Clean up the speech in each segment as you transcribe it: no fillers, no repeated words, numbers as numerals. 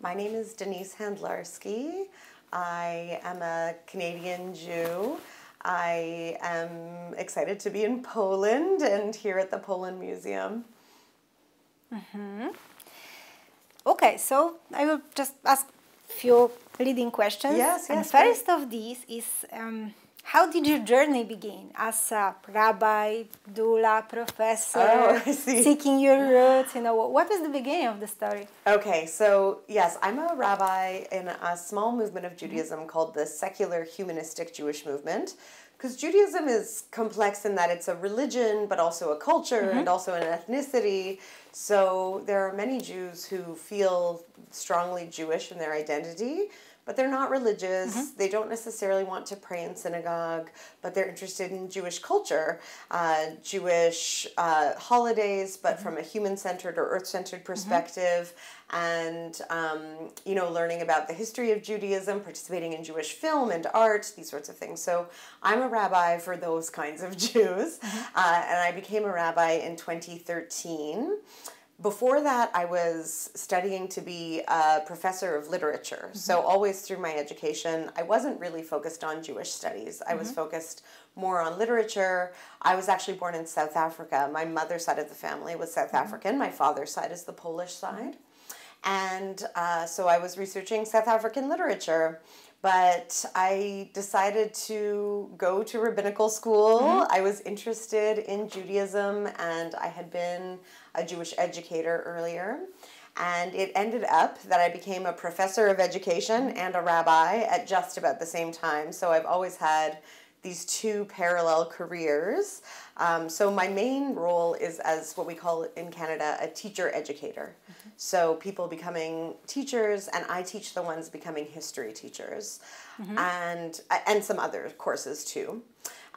My name is Denise Handlarski. I am a Canadian Jew. I am excited to be in Poland and here at the Poland Museum. Okay, so I will just ask a few leading questions. Yes, And yes, first of these is, how did your journey begin as a rabbi, doula, professor, Oh, I see. seeking your roots? What was the beginning of the story? Okay, so yes, I'm a rabbi in a small movement of Judaism called the Secular Humanistic Jewish Movement, because Judaism is complex in that it's a religion, but also a culture and also an ethnicity. So there are many Jews who feel strongly Jewish in their identity, but they're not religious. They don't necessarily want to pray in synagogue, but they're interested in Jewish culture, Jewish holidays, but from a human-centered or earth-centered perspective, and learning about the history of Judaism, participating in Jewish film and art, these sorts of things. So I'm a rabbi for those kinds of Jews, and I became a rabbi in 2013. Before that, I was studying to be a professor of literature. So always through my education, I wasn't really focused on Jewish studies. I was focused more on literature. I was actually born in South Africa. My mother's side of the family was South African. My father's side is the Polish side. And so I was researching South African literature. But I decided to go to rabbinical school. I was interested in Judaism, and I had been a Jewish educator earlier. And it ended up that I became a professor of education and a rabbi at just about the same time. So I've always had these two parallel careers. So my main role is as what we call in Canada a teacher educator. So people becoming teachers, and I teach the ones becoming history teachers, and some other courses too.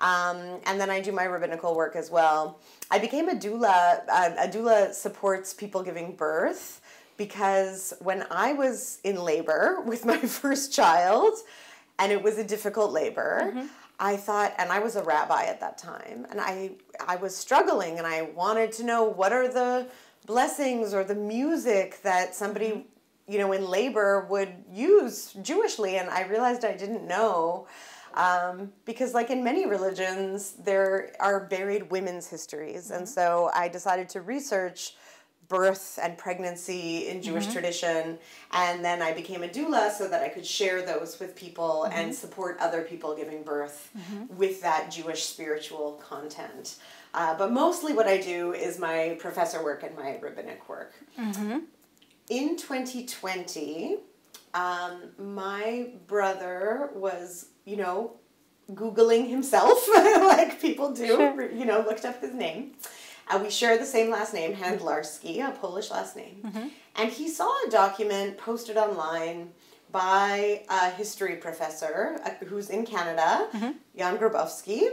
And then I do my rabbinical work as well. I became a doula. A doula supports people giving birth because when I was in labor with my first child, and it was a difficult labor, I thought, and I was a rabbi at that time, and I was struggling, and I wanted to know what are the blessings or the music that somebody, in labor would use Jewishly, and I realized I didn't know, because like in many religions, there are buried women's histories, and so I decided to research birth and pregnancy in Jewish tradition, and then I became a doula so that I could share those with people and support other people giving birth with that Jewish spiritual content. But mostly what I do is my professor work and my rabbinic work. In 2020, my brother was, Googling himself, like people do, looked up his name. We share the same last name, Handlarski, a Polish last name. And he saw a document posted online by a history professor who's in Canada, Jan Grabowski.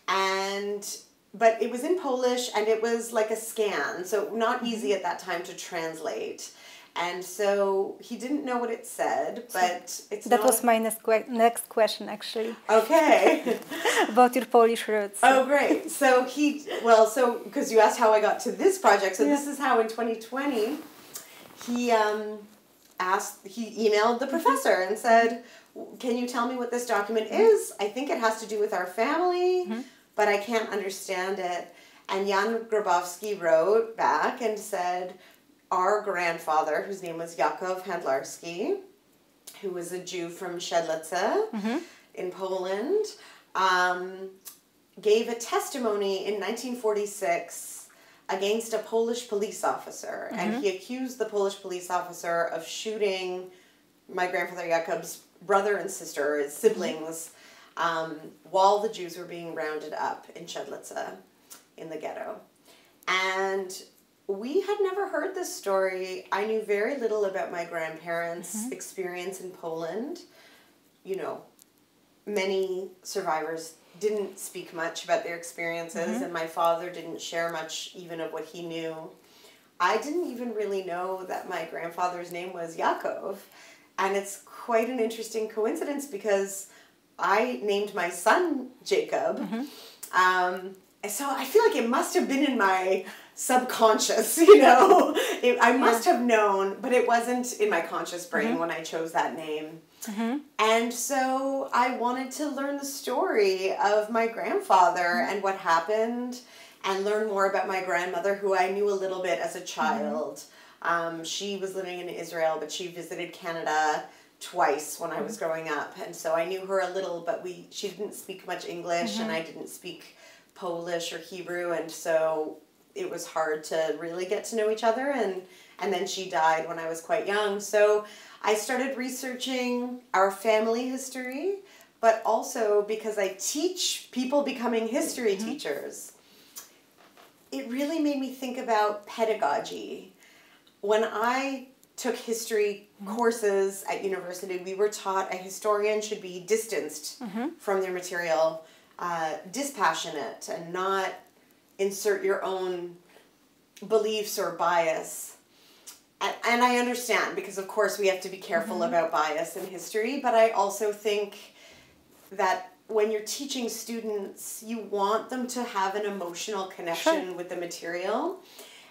But it was in Polish, and it was like a scan, so not easy at that time to translate. And so he didn't know what it said, but it's That was my next question, actually. Okay. About your Polish roots. Oh, great. So because you asked how I got to this project, so this is how in 2020 he emailed the professor and said, can you tell me what this document is? I think it has to do with our family, but I can't understand it. And Jan Grabowski wrote back and said, our grandfather, whose name was Yakov Handlarski, who was a Jew from Siedlce in Poland, gave a testimony in 1946 against a Polish police officer. And he accused the Polish police officer of shooting my grandfather Yakov's brother and sister, his siblings, while the Jews were being rounded up in Siedlce, in the ghetto. And we had never heard this story. I knew very little about my grandparents' experience in Poland. Many survivors didn't speak much about their experiences, and my father didn't share much even of what he knew. I didn't even really know that my grandfather's name was Yaakov, and it's quite an interesting coincidence because I named my son Jacob. So I feel like it must have been in my subconscious, you know. I must have known, but it wasn't in my conscious brain when I chose that name. And so I wanted to learn the story of my grandfather and what happened, and learn more about my grandmother, who I knew a little bit as a child. She was living in Israel, but she visited Canada twice when I was growing up, and so I knew her a little, but she didn't speak much English, and I didn't speak Polish or Hebrew, and so it was hard to really get to know each other, and then she died when I was quite young. So I started researching our family history, but also because I teach people becoming history teachers, it really made me think about pedagogy. When I took history courses at university, we were taught a historian should be distanced from their material, dispassionate, and not insert your own beliefs or bias. And I understand, because of course we have to be careful about bias in history, but I also think that when you're teaching students, you want them to have an emotional connection with the material.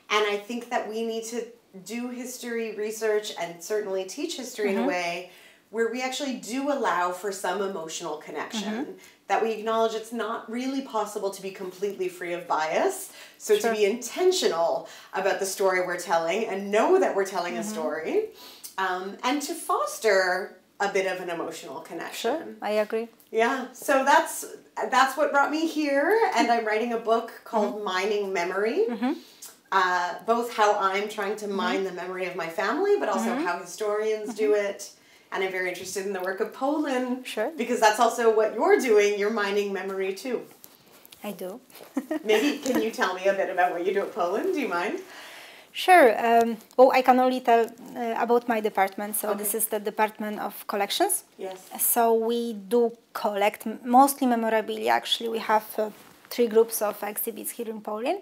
And I think that we need to do history research and certainly teach history in a way where we actually do allow for some emotional connection, that we acknowledge it's not really possible to be completely free of bias. So to be intentional about the story we're telling and know that we're telling a story, and to foster a bit of an emotional connection. Sure, I agree. Yeah, so that's what brought me here, and I'm writing a book called Mining Memory. Both how I'm trying to mine the memory of my family, but also how historians do it. And I'm very interested in the work of Poland, because that's also what you're doing. You're mining memory too. I do. Maybe can you tell me a bit about what you do at Poland? Do you mind? Sure. Well, I can only tell about my department. So this is the Department of Collections. Yes. So we do collect mostly memorabilia. Actually, we have 3 groups of exhibits here in Poland.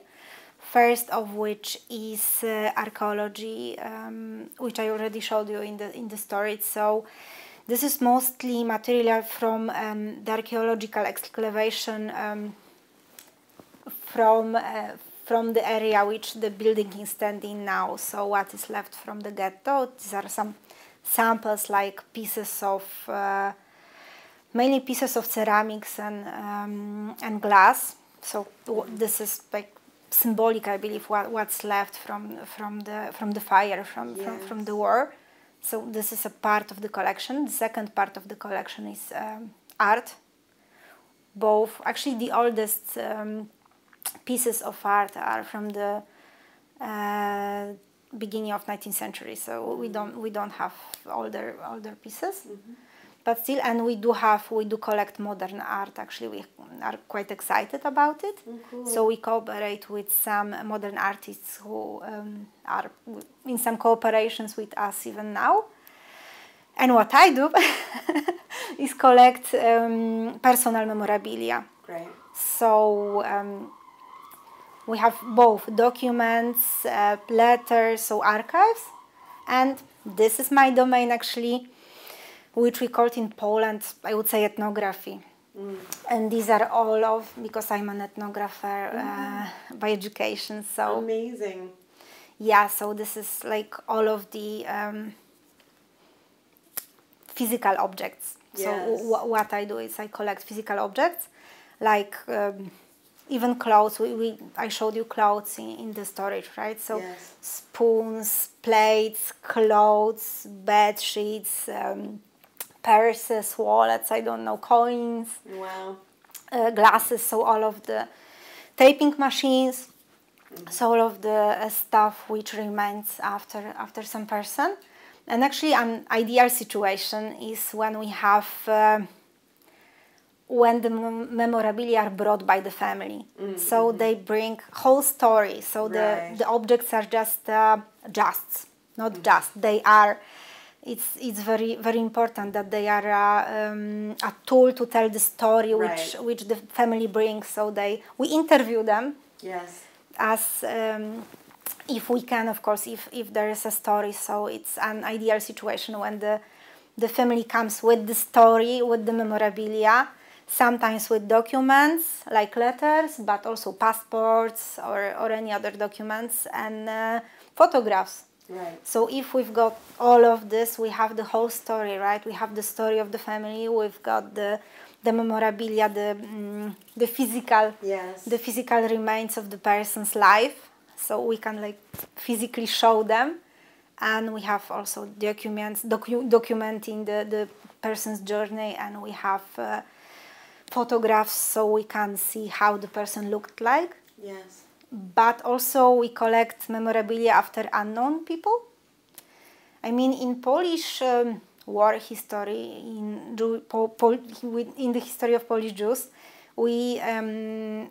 First of which is archaeology, which I already showed you in the story. So this is mostly material from the archaeological excavation from the area which the building is standing now. So what is left from the ghetto? These are some samples, like pieces of mainly pieces of ceramics and glass. So this is like symbolic, I believe, what's left from the fire from the war. So this is a part of the collection. The second part of the collection is art. Both, actually, the oldest pieces of art are from the beginning of 19th century. So we don't have older pieces. But still, and we do collect modern art. Actually, we are quite excited about it. Cool. So we cooperate with some modern artists who are in some cooperations with us even now. And what I do is collect personal memorabilia. Great. So we have both documents, letters, so archives, and this is my domain actually, which we call in Poland, I would say, ethnography. And these are all of, because I'm an ethnographer by education. So amazing. Yeah, so this is like all of the physical objects. Yes. So what I do is I collect physical objects, like even clothes. I showed you clothes in the storage, right? So yes. Spoons, plates, clothes, bed sheets, purses, wallets, I don't know, coins. Wow. Glasses, so all of the taping machines, so all of the stuff which remains after some person. And actually an ideal situation is when we have when the memorabilia are brought by the family. So they bring whole story. So the objects are just not just. They are. It's very very important that they are a tool to tell the story which the family brings. So we interview them. Yes. As if we can, of course, if there is a story. So it's an ideal situation when the family comes with the story, with the memorabilia. sometimes with documents like letters, but also passports or any other documents, and photographs. Right. So if we've got all of this, we have the whole story, right? We have the story of the family. We've got the memorabilia, the physical, Yes. the physical remains of the person's life. So we can like physically show them, and we have also documents documenting the person's journey, and we have photographs so we can see how the person looked like. Yes. But also we collect memorabilia after unknown people. I mean, in Polish war history, in the history of Polish Jews, we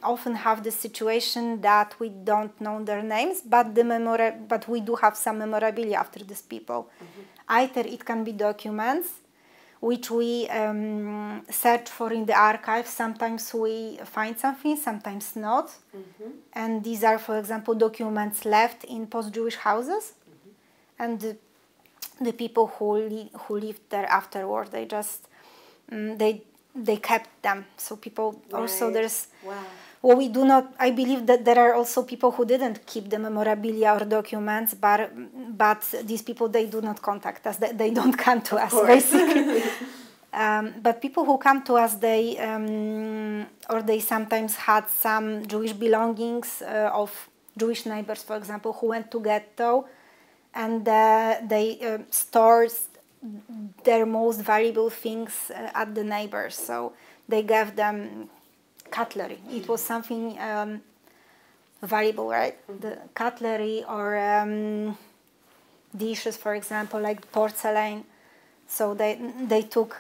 often have the situation that we don't know their names, but we do have some memorabilia after these people. Either it can be documents, which we search for in the archive. Sometimes we find something, sometimes not. And these are, for example, documents left in post-Jewish houses. And the people who lived there afterward, they just, they kept them. So people, also Right. there's, Wow. well, we do not, I believe that there are also people who didn't keep the memorabilia or documents, but these people, they do not contact us, they don't come to us, course. basically. But people who come to us, they sometimes had some Jewish belongings of Jewish neighbors, for example, who went to ghetto, and they stored their most valuable things at the neighbors. So they gave them cutlery. It was something valuable, right? The cutlery or dishes, for example, like porcelain. So they took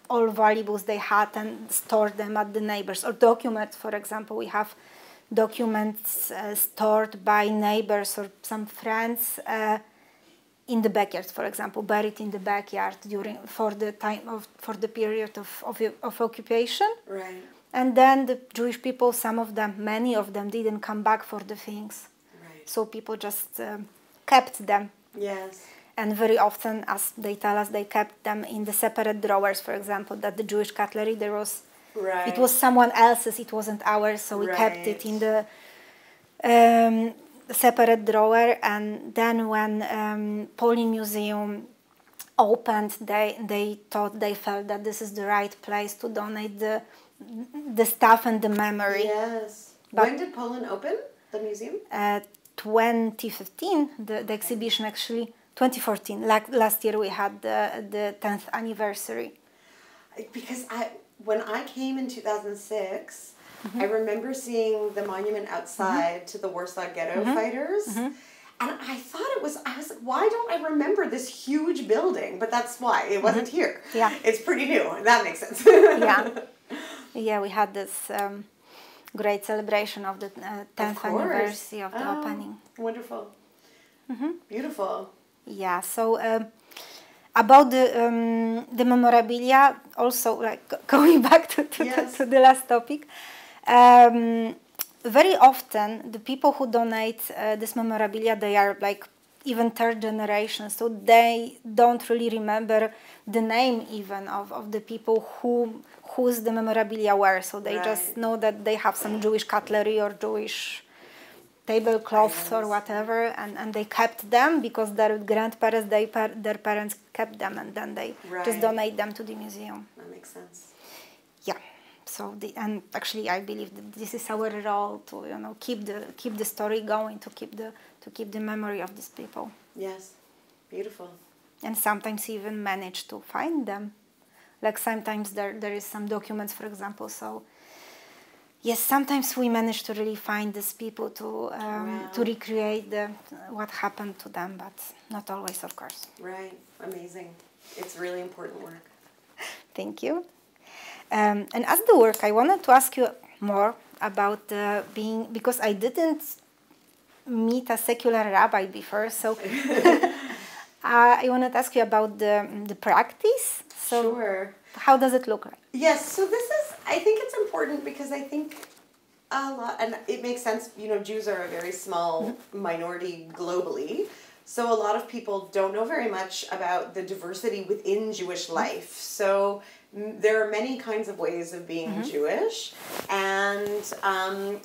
all valuables they had and stored them at the neighbors. Or documents, for example, we have documents stored by neighbors or some friends in the backyard, for example, buried in the backyard for the period of occupation. Right. And then the Jewish people, many of them didn't come back for the things. Right. So people just kept them. Yes. And very often, as they tell us, they kept them in the separate drawers, for example, that the Jewish cutlery, Right. it was someone else's, it wasn't ours, so we kept it in the separate drawer. And then when Polish Museum opened, they felt that this is the right place to donate the stuff and the memory. Yes. But when did Poland open the museum? 2015, the exhibition actually. 2014, last year we had the 10th anniversary. Because when I came in 2006, I remember seeing the monument outside to the Warsaw Ghetto fighters. And I thought I was like, why don't I remember this huge building? But that's why, it wasn't here. Yeah. It's pretty new, that makes sense. Yeah, we had this great celebration of the 10th anniversary of the opening. Wonderful. Beautiful. Yeah, so about the memorabilia, also like going back to the last topic, very often the people who donate this memorabilia, they are like even third generation, so they don't really remember the name even of the people whose the memorabilia were. So they just know that they have some Jewish cutlery or Jewish tablecloths or whatever, and they kept them because their grandparents, their parents kept them, and then they just donate them to the museum. That makes sense. Yeah. So and actually, I believe that this is our role to keep the story going, to keep the memory of these people. Yes, beautiful. And sometimes even manage to find them. Like sometimes there is some documents, for example. So yes, sometimes we manage to really find these people to recreate what happened to them, but not always, of course. Right, amazing. It's really important work. Thank you. And as the work, I wanted to ask you more about because I didn't meet a secular rabbi before, so I wanted to ask you about the practice. So sure. How does it look like? Yes, so I think it's important because I think a lot, and it makes sense, Jews are a very small minority globally. So a lot of people don't know very much about the diversity within Jewish life. So there are many kinds of ways of being Jewish, and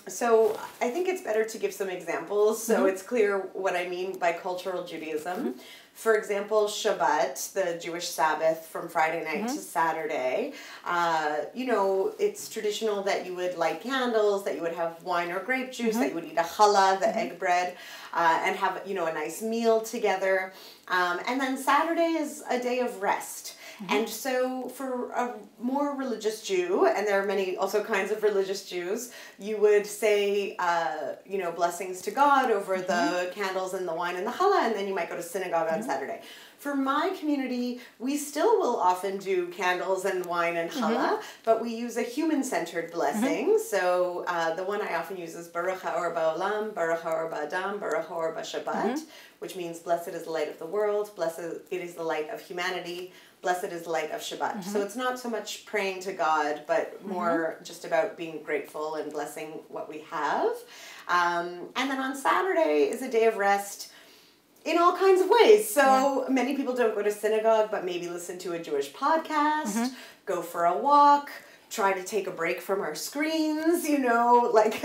so I think it's better to give some examples so it's clear what I mean by cultural Judaism. For example, Shabbat, the Jewish Sabbath from Friday night to Saturday, you know, it's traditional that you would light candles, that you would have wine or grape juice, that you would eat a challah, the egg bread, and have, you know, a nice meal together. And then Saturday is a day of rest. And so for a more religious Jew, and there are many also kinds of religious Jews, you would say, you know, blessings to God over the candles and the wine and the challah, and then you might go to synagogue on Saturday. For my community, we still will often do candles and wine and challah, but we use a human-centered blessing. So the one I often use is Baruch ha'or ba'olam, Baruch ha'or ba'adam, Baruch ha'or ba'shabbat, which means blessed is the light of the world, blessed it is the light of humanity, blessed is the light of Shabbat. So it's not so much praying to God, but more just about being grateful and blessing what we have. And then on Saturday is a day of rest in all kinds of ways. So many people don't go to synagogue, but maybe listen to a Jewish podcast, go for a walk, try to take a break from our screens, you know, like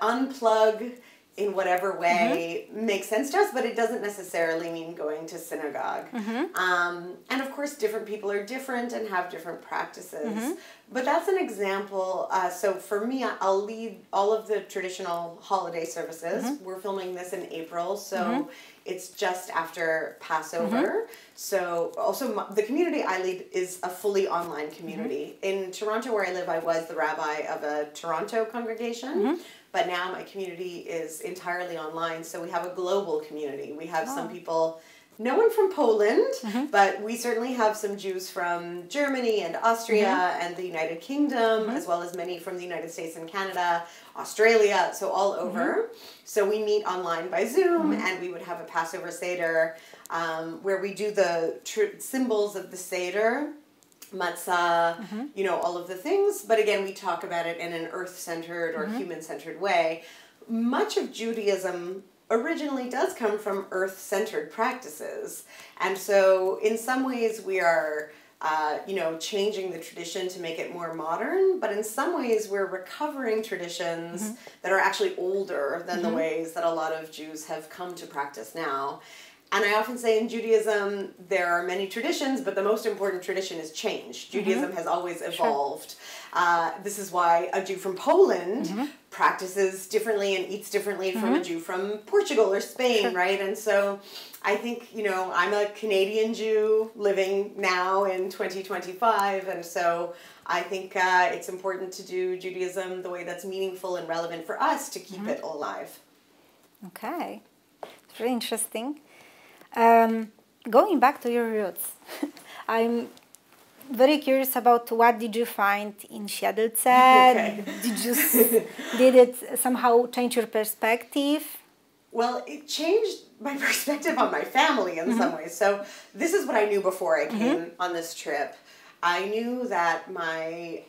unplug in whatever way makes sense to us, but it doesn't necessarily mean going to synagogue. And of course, different people are different and have different practices. But that's an example. So for me, I'll lead all of the traditional holiday services. We're filming this in April, so it's just after Passover. So also the community I lead is a fully online community. In Toronto, where I live, I was the rabbi of a Toronto congregation. But now my community is entirely online, so we have a global community. We have some people, no one from Poland, but we certainly have some Jews from Germany and Austria and the United Kingdom, as well as many from the United States and Canada, Australia, so all over. So we meet online by Zoom, and we would have a Passover Seder where we do the symbols of the Seder, matzah, you know, all of the things. But again, we talk about it in an earth-centered or human-centered way. Much of Judaism originally does come from earth-centered practices. And so in some ways we are, you know, changing the tradition to make it more modern, but in some ways we're recovering traditions that are actually older than the ways that a lot of Jews have come to practice now. And I often say in Judaism, there are many traditions, but the most important tradition is change. Judaism has always evolved. This is why a Jew from Poland practices differently and eats differently from a Jew from Portugal or Spain, right? And so I think, you know, I'm a Canadian Jew living now in 2025, and so I think it's important to do Judaism the way that's meaningful and relevant for us to keep it alive. Okay, it's really interesting. Going back to your roots, I'm very curious about what did you find in Siedlce? Okay. Did it somehow change your perspective? Well, it changed my perspective on my family in some ways. So this is what I knew before I came on this trip. I knew that my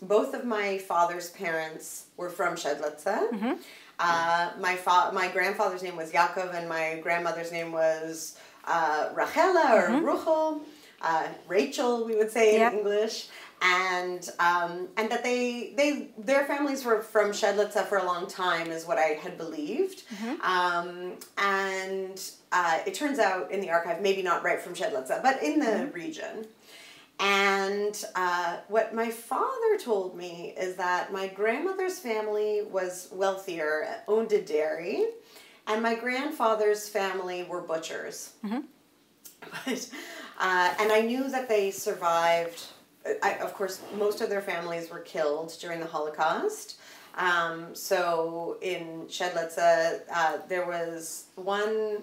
both of my father's parents were from Siedlce. My grandfather's name was Yaakov, and my grandmother's name was Rachela or Ruchel, Rachel, we would say in English, and that their families were from Siedlce for a long time is what I had believed, and it turns out in the archive, maybe not right from Siedlce, but in the region. And what my father told me is that my grandmother's family was wealthier, owned a dairy, and my grandfather's family were butchers. But, and I knew that they survived. Of course, most of their families were killed during the Holocaust. So in Siedlce, there was one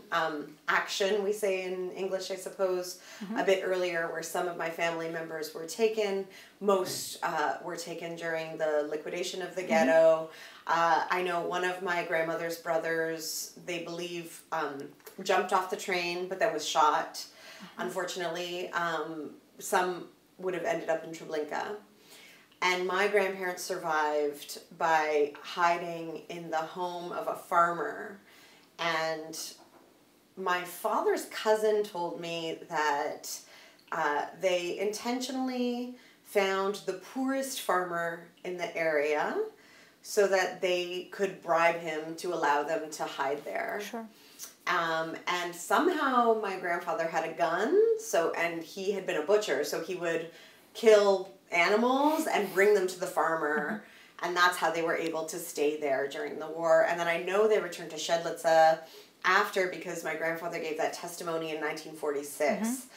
action, we say in English, I suppose, a bit earlier, where some of my family members were taken. Most were taken during the liquidation of the ghetto. I know one of my grandmother's brothers, they believe, jumped off the train, but then was shot. Unfortunately, some would have ended up in Treblinka. And my grandparents survived by hiding in the home of a farmer. And my father's cousin told me that they intentionally found the poorest farmer in the area so that they could bribe him to allow them to hide there. Sure. And somehow my grandfather had a gun, and he had been a butcher, so he would kill animals and bring them to the farmer, and that's how they were able to stay there during the war. And then I know they returned to Siedlce after, because my grandfather gave that testimony in 1946.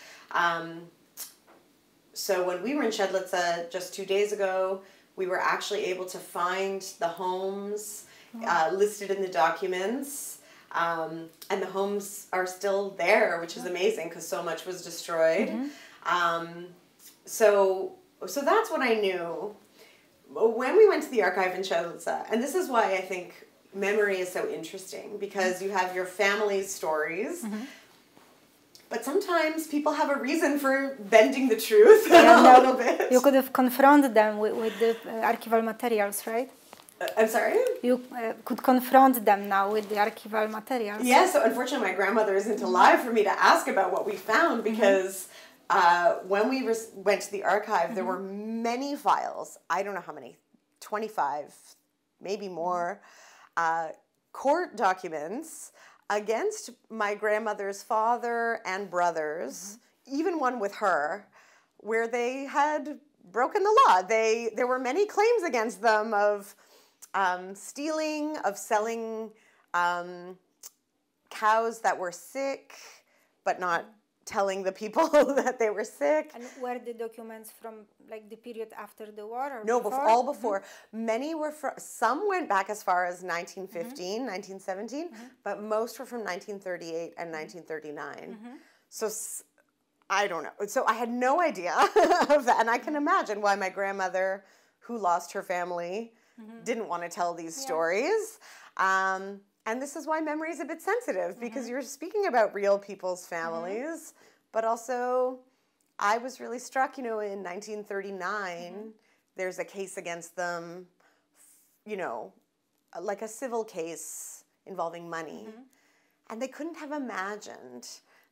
So when we were in Siedlce just 2 days ago, we were actually able to find the homes listed in the documents. And the homes are still there, which is amazing because so much was destroyed. So that's what I knew. When we went to the archive in Siedlce, and this is why I think memory is so interesting, because you have your family's stories, but sometimes people have a reason for bending the truth a little bit. You could have confronted them with the archival materials, right? I'm sorry? You could confront them now with the archival materials. Yeah, so unfortunately my grandmother isn't alive for me to ask about what we found, because when we went to the archive, there were many files. I don't know how many, 25, maybe more, court documents against my grandmother's father and brothers, even one with her, where they had broken the law. There were many claims against them of stealing, of selling cows that were sick, but not telling the people that they were sick. And were the documents from like the period after the war? Or no, before? all before. Many were from, some went back as far as 1915, 1917, but most were from 1938 and 1939. So I don't know. So I had no idea of that. And I can imagine why my grandmother, who lost her family, didn't want to tell these stories. And this is why memory is a bit sensitive, because you're speaking about real people's families, but also I was really struck, in 1939, there's a case against them, like a civil case involving money. And they couldn't have imagined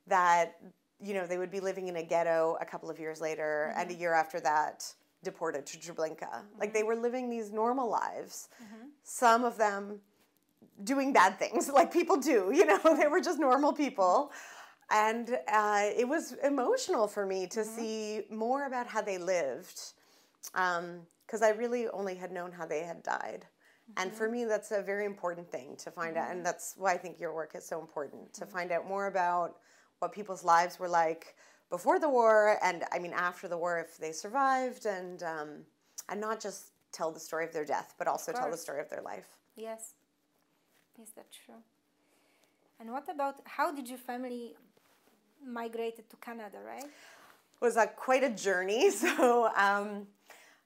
that, they would be living in a ghetto a couple of years later, and a year after that, deported to Treblinka. Like, they were living these normal lives. Some of them doing bad things like people do, they were just normal people. And it was emotional for me to see more about how they lived, because I really only had known how they had died. And for me, that's a very important thing to find out. And that's why I think your work is so important, to find out more about what people's lives were like before the war, and after the war, if they survived, and not just tell the story of their death, but also tell the story of their life. Yes. Is that true? And what about, how did your family migrated to Canada, right? It was quite a journey.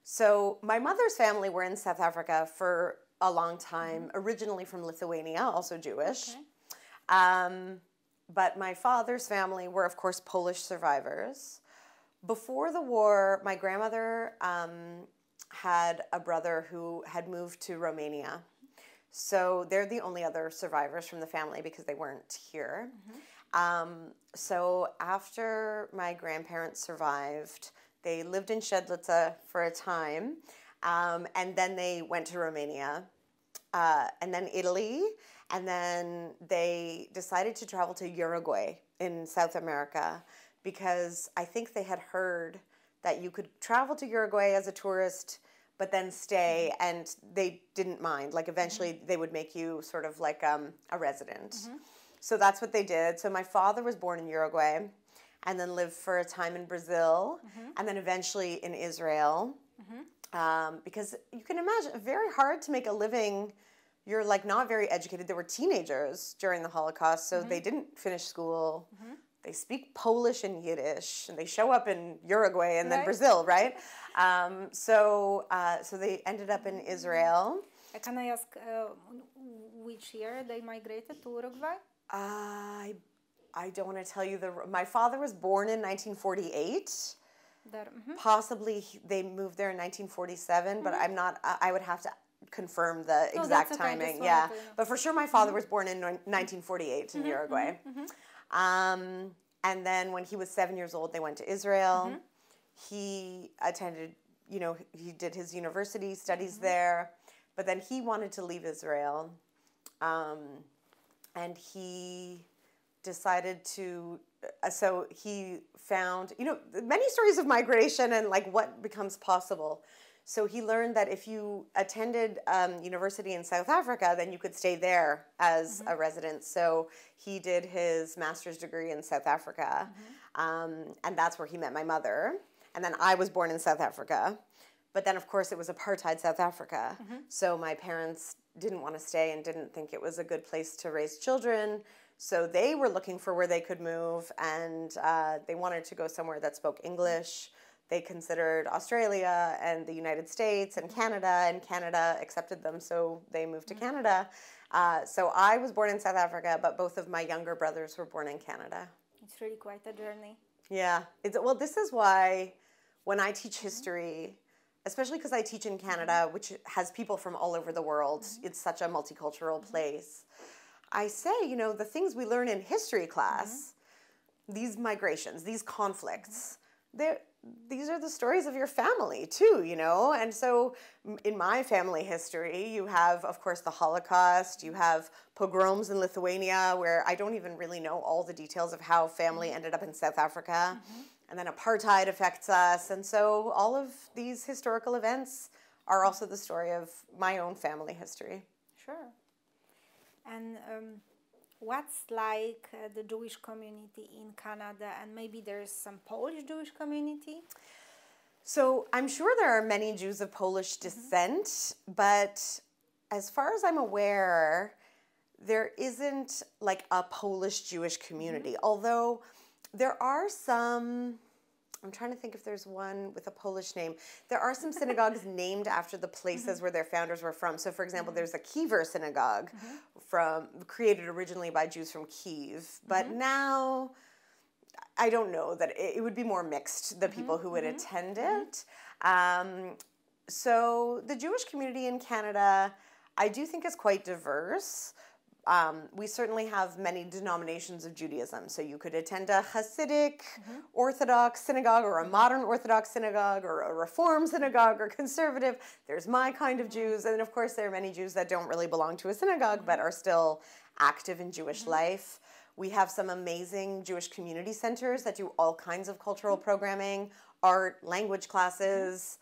So my mother's family were in South Africa for a long time, originally from Lithuania, also Jewish. But my father's family were, of course, Polish survivors. Before the war, my grandmother had a brother who had moved to Romania. So they're the only other survivors from the family because they weren't here. So after my grandparents survived, they lived in Siedlce for a time, and then they went to Romania, and then Italy, and then they decided to travel to Uruguay in South America, because I think they had heard that you could travel to Uruguay as a tourist but then stay, and they didn't mind. Like, eventually they would make you sort of like a resident. So that's what they did. So my father was born in Uruguay and then lived for a time in Brazil and then eventually in Israel. Because you can imagine, very hard to make a living. You're like not very educated. There were teenagers during the Holocaust, so they didn't finish school. They speak Polish and Yiddish, and they show up in Uruguay and then Brazil, right? So they ended up in Israel. Can I ask which year they migrated to Uruguay? I don't want to tell you my father was born in 1948. Possibly they moved there in 1947, but I'm not. I would have to confirm the No, exact that's okay. I just timing. wanted Yeah, to know. but for sure, my father was born in 1948 in Uruguay. And then when he was 7 years old, they went to Israel. He attended, he did his university studies there, but then he wanted to leave Israel. And he decided to, so he found, many stories of migration and like what becomes possible. So he learned that if you attended university in South Africa, then you could stay there as a resident. So he did his master's degree in South Africa, and that's where he met my mother. And then I was born in South Africa. But then, of course, it was apartheid South Africa. So my parents didn't want to stay and didn't think it was a good place to raise children. So they were looking for where they could move, and they wanted to go somewhere that spoke English. They considered Australia and the United States and Canada accepted them, so they moved to Canada. So I was born in South Africa, but both of my younger brothers were born in Canada. It's really quite a journey. Yeah. Well, this is why when I teach history, especially because I teach in Canada, which has people from all over the world, it's such a multicultural place, I say, the things we learn in history class, these migrations, these conflicts, these are the stories of your family too, And so in my family history, you have, of course, the Holocaust, you have pogroms in Lithuania, where I don't even really know all the details of how family ended up in South Africa. And then apartheid affects us. And so all of these historical events are also the story of my own family history. Sure. And what's like the Jewish community in Canada, and maybe there's some Polish Jewish community? So I'm sure there are many Jews of Polish descent, but as far as I'm aware, there isn't like a Polish Jewish community, although there are some, I'm trying to think if there's one with a Polish name. There are some synagogues named after the places where their founders were from. So, for example, there's a Kiever synagogue created originally by Jews from Kiev. But now, I don't know that it would be more mixed, the people who would attend it. So the Jewish community in Canada, I do think is quite diverse. We certainly have many denominations of Judaism. So you could attend a Hasidic Orthodox synagogue or a modern Orthodox synagogue or a Reform synagogue or conservative. There's my kind of Jews. And of course, there are many Jews that don't really belong to a synagogue but are still active in Jewish life. We have some amazing Jewish community centers that do all kinds of cultural programming, art, language classes,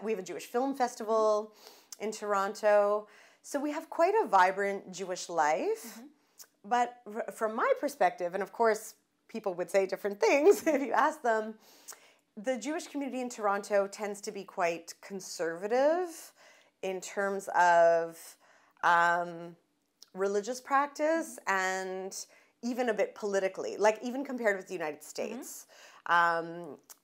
we have a Jewish film festival in Toronto. So we have quite a vibrant Jewish life. But from my perspective, and of course people would say different things if you ask them, the Jewish community in Toronto tends to be quite conservative in terms of religious practice and even a bit politically, like even compared with the United States.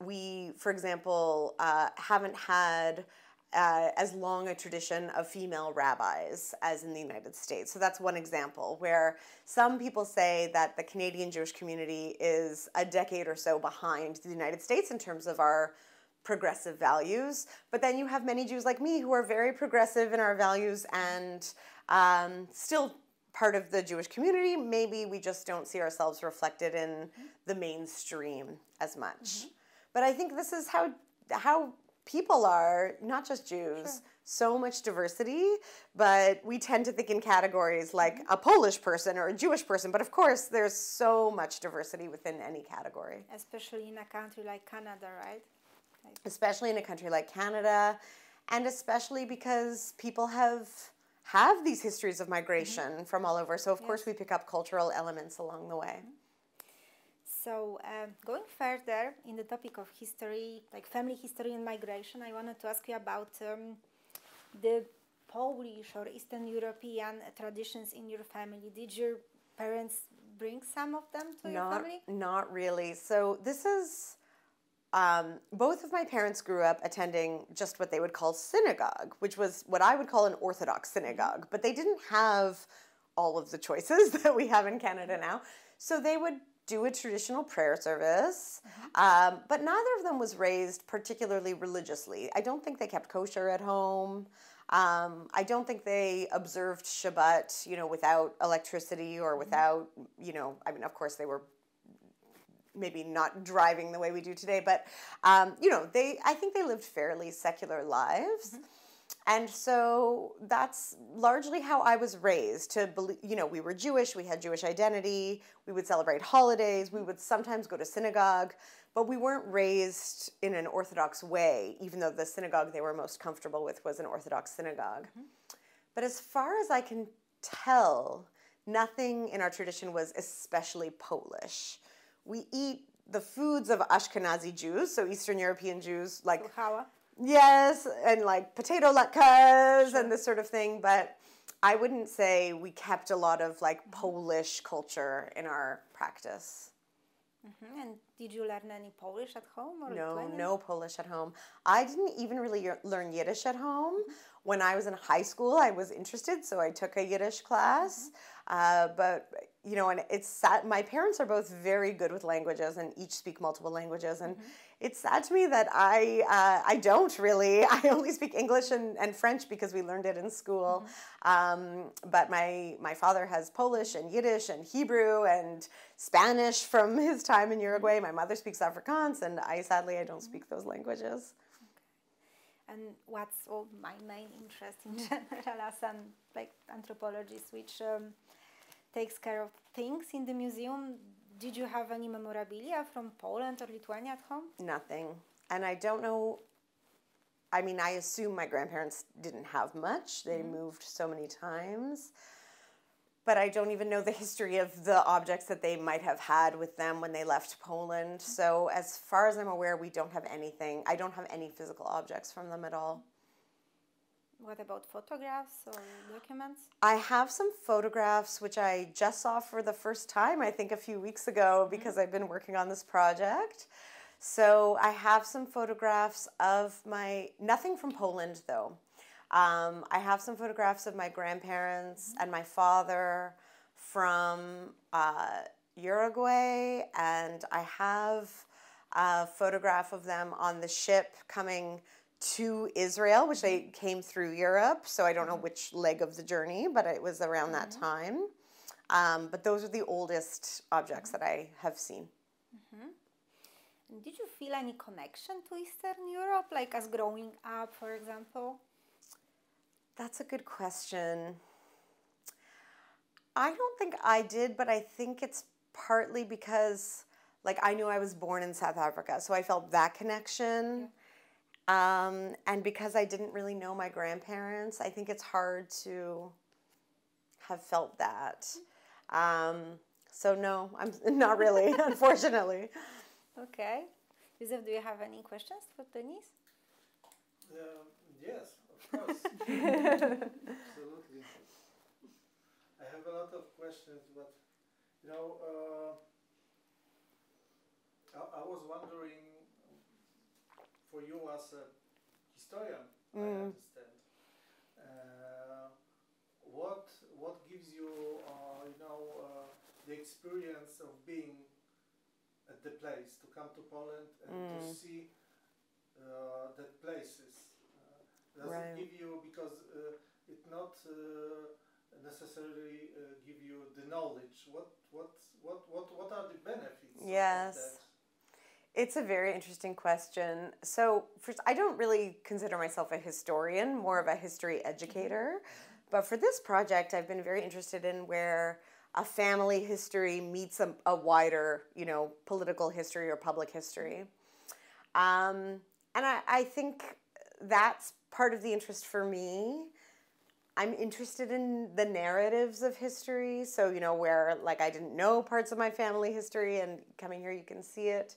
We, for example, haven't had as long a tradition of female rabbis as in the United States. So that's one example where some people say that the Canadian Jewish community is a decade or so behind the United States in terms of our progressive values. But then you have many Jews like me who are very progressive in our values and still part of the Jewish community. Maybe we just don't see ourselves reflected in the mainstream as much. But I think this is how people are, not just Jews, so much diversity, but we tend to think in categories like a Polish person or a Jewish person, but of course there's so much diversity within any category. Especially in a country like Canada, right? Especially in a country like Canada, and especially because people have these histories of migration from all over, so of course we pick up cultural elements along the way. So going further in the topic of history, like family history and migration, I wanted to ask you about the Polish or Eastern European traditions in your family. Did your parents bring some of them to your family? Not really. So this is, both of my parents grew up attending just what they would call synagogue, which was what I would call an Orthodox synagogue, but they didn't have all of the choices that we have in Canada now. So they would do a traditional prayer service, but neither of them was raised particularly religiously. I don't think they kept kosher at home. I don't think they observed Shabbat, without electricity or without, I mean, of course they were maybe not driving the way we do today, but, I think they lived fairly secular lives. And so that's largely how I was raised to believe, we were Jewish, we had Jewish identity, we would celebrate holidays, we would sometimes go to synagogue, but we weren't raised in an Orthodox way, even though the synagogue they were most comfortable with was an Orthodox synagogue. But as far as I can tell, nothing in our tradition was especially Polish. We eat the foods of Ashkenazi Jews, so Eastern European Jews, like... So yes, and like potato latkes and this sort of thing, but I wouldn't say we kept a lot of like Polish culture in our practice. And did you learn any Polish at home or Lithuanian? No Polish at home. I didn't even really learn Yiddish at home. When I was in high school, I was interested, so I took a Yiddish class. But, and it's sad. My parents are both very good with languages and each speak multiple languages. And it's sad to me that I don't really. I only speak English and French because we learned it in school. But my father has Polish and Yiddish and Hebrew and Spanish from his time in Uruguay. My mother speaks Afrikaans, and I don't speak those languages. And what's my main interest in general as an anthropologist, which takes care of things in the museum. Did you have any memorabilia from Poland or Lithuania at home? Nothing. And I don't know, I mean, I assume my grandparents didn't have much. They moved so many times. But I don't even know the history of the objects that they might have had with them when they left Poland. So as far as I'm aware, we don't have anything. I don't have any physical objects from them at all. What about photographs or documents? I have some photographs, which I just saw for the first time, I think a few weeks ago, because I've been working on this project. So I have some photographs of nothing from Poland though. I have some photographs of my grandparents and my father from Uruguay, and I have a photograph of them on the ship coming to Israel, which they came through Europe, so I don't know which leg of the journey, but it was around that time. But those are the oldest objects that I have seen. And did you feel any connection to Eastern Europe, like as growing up, for example? That's a good question. I don't think I did, but I think it's partly because, I knew I was born in South Africa, so I felt that connection. Yeah. And because I didn't really know my grandparents, I think it's hard to have felt that. So no, I'm not really, unfortunately. Okay. Joseph, do you have any questions for Denise? Yes, of course. Absolutely. I have a lot of questions, but I was wondering, for you as a historian, I understand, what gives you the experience of being at the place, to come to Poland and to see the places? Does it give you, because it not necessarily give you the knowledge? What are the benefits? Yes. Of that? It's a very interesting question. So first, I don't really consider myself a historian, more of a history educator. But for this project, I've been very interested in where a family history meets a wider, political history or public history. And I think that's part of the interest for me. I'm interested in the narratives of history. So, where I didn't know parts of my family history, and coming here you can see it.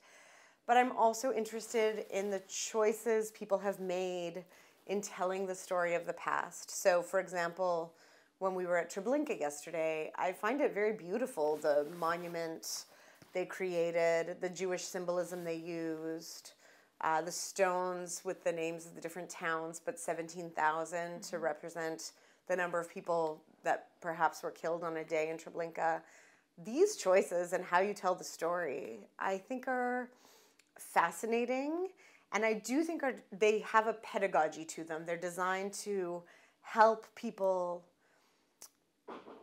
But I'm also interested in the choices people have made in telling the story of the past. So, for example, when we were at Treblinka yesterday, I find it very beautiful, the monument they created, the Jewish symbolism they used, the stones with the names of the different towns, but 17,000 to represent the number of people that perhaps were killed on a day in Treblinka. These choices and how you tell the story, I think are fascinating. And I do think they have a pedagogy to them. They're designed to help people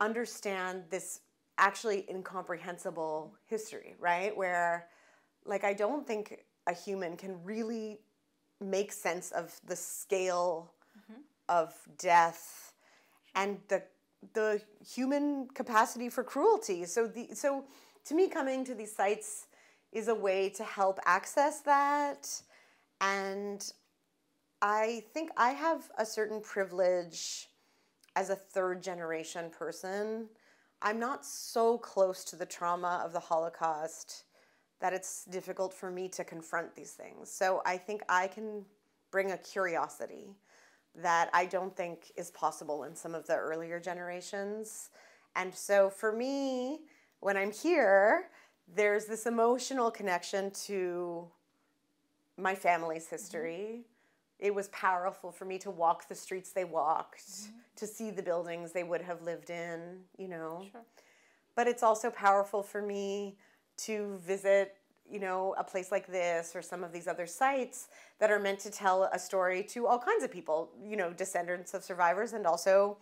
understand this actually incomprehensible history, right? Where, like, I don't think a human can really make sense of the scale of death and the human capacity for cruelty. So to me, coming to these sites is a way to help access that. And I think I have a certain privilege as a third generation person. I'm not so close to the trauma of the Holocaust that it's difficult for me to confront these things. So I think I can bring a curiosity that I don't think is possible in some of the earlier generations. And so for me, when I'm here, there's this emotional connection to my family's history. It was powerful for me to walk the streets they walked, to see the buildings they would have lived in, you know. Sure. But it's also powerful for me to visit, you know, a place like this or some of these other sites that are meant to tell a story to all kinds of people, you know, descendants of survivors and also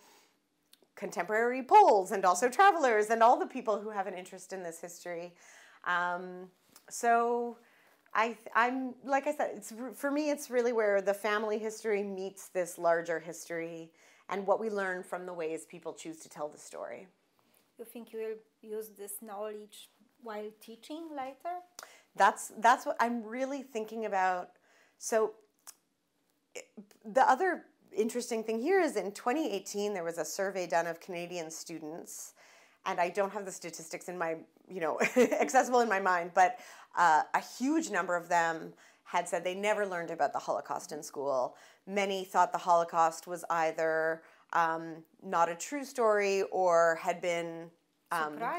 contemporary Poles and also travelers and all the people who have an interest in this history. So I'm like I said, for me, it's really where the family history meets this larger history and what we learn from the ways people choose to tell the story. You think you will use this knowledge while teaching later? That's what I'm really thinking about. So the other interesting thing here is in 2018, there was a survey done of Canadian students, and I don't have the statistics in my, you know, accessible in my mind, but a huge number of them had said they never learned about the Holocaust in school. Many thought the Holocaust was either not a true story or had been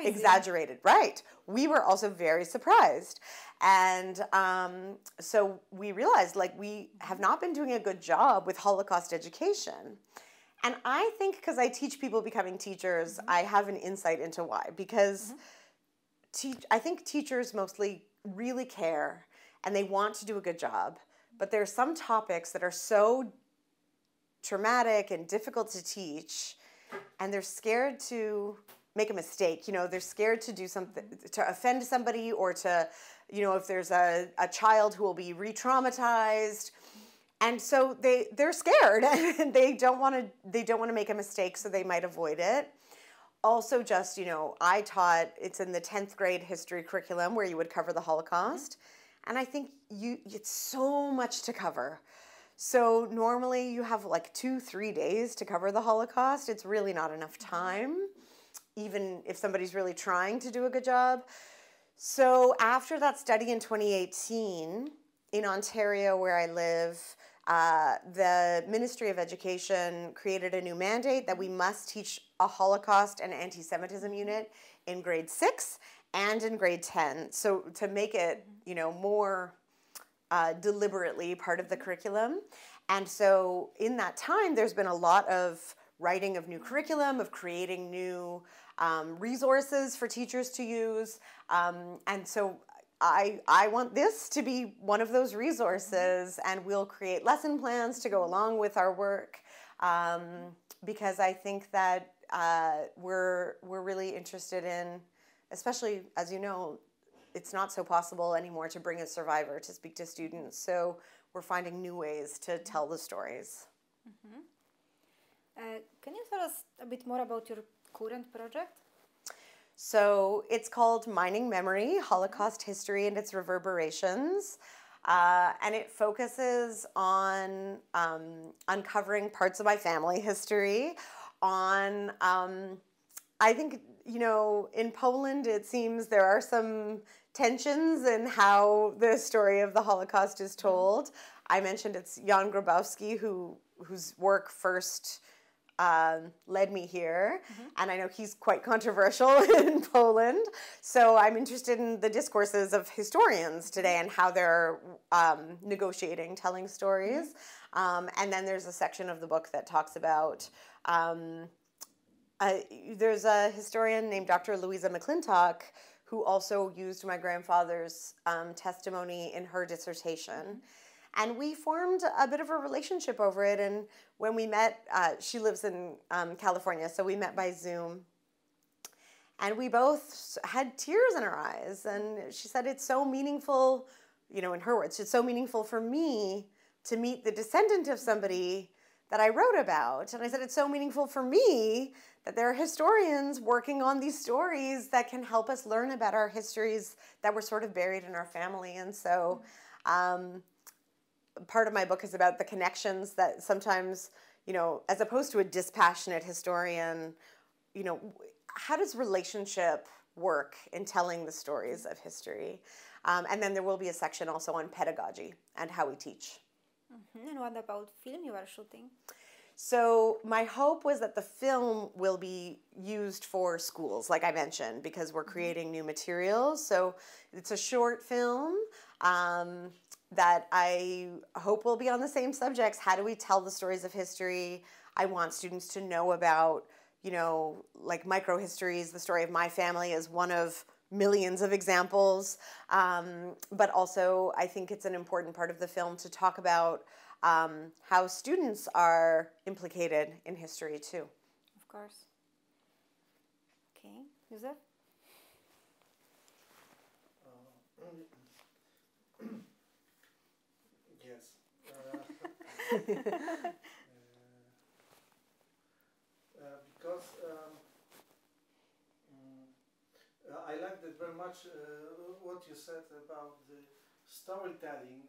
exaggerated. Right. We were also very surprised. And so we realized, like, we have not been doing a good job with Holocaust education. And I think because I teach people becoming teachers, I have an insight into why. Because I think teachers mostly really care and they want to do a good job. But there are some topics that are so traumatic and difficult to teach, and they're scared to make a mistake. You know, they're scared to do something, to offend somebody, or to, you know, if there's a child who will be re-traumatized. And so they're scared and they don't want to make a mistake, so they might avoid it. Also, just, you know, I taught, it's in the 10th grade history curriculum where you would cover the Holocaust. And I think it's so much to cover. So normally you have like 2-3 days to cover the Holocaust. It's really not enough time, even if somebody's really trying to do a good job. So after that study in 2018, in Ontario where I live, the Ministry of Education created a new mandate that we must teach a Holocaust and anti-Semitism unit in grade 6 and in grade 10. So to make it, you know, more deliberately part of the curriculum. And so in that time, there's been a lot of writing of new curriculum, of creating new resources for teachers to use. And so I want this to be one of those resources, and we'll create lesson plans to go along with our work, because I think that we're really interested in, especially, as you know, it's not so possible anymore to bring a survivor to speak to students. So we're finding new ways to tell the stories. Can you tell us a bit more about your current project? So it's called Mining Memory, Holocaust History and Its Reverberations. And it focuses on uncovering parts of my family history, on, I think, you know, in Poland, it seems there are some tensions in how the story of the Holocaust is told. I mentioned it's Jan Grabowski whose work first led me here, and I know he's quite controversial in Poland. So I'm interested in the discourses of historians today and how they're negotiating telling stories. And then there's a section of the book that talks about, there's a historian named Dr. Louisa McClintock who also used my grandfather's testimony in her dissertation. And we formed a bit of a relationship over it. And when we met, she lives in California, so we met by Zoom. And we both had tears in our eyes. And she said, it's so meaningful, you know, in her words, it's so meaningful for me to meet the descendant of somebody that I wrote about. And I said, it's so meaningful for me that there are historians working on these stories that can help us learn about our histories that were sort of buried in our family. And so part of my book is about the connections that sometimes, you know, as opposed to a dispassionate historian, you know, how does relationship work in telling the stories of history? And then there will be a section also on pedagogy and how we teach. Mm-hmm. And what about film you are shooting? So my hope was that the film will be used for schools, like I mentioned, because we're creating new materials. So it's a short film that I hope will be on the same subjects. How do we tell the stories of history? I want students to know about, you know, like microhistories. The story of my family is one of millions of examples. But also, I think it's an important part of the film to talk about how students are implicated in history too. Of course. Okay, Joseph? Yes. Because I liked it very much what you said about the storytelling,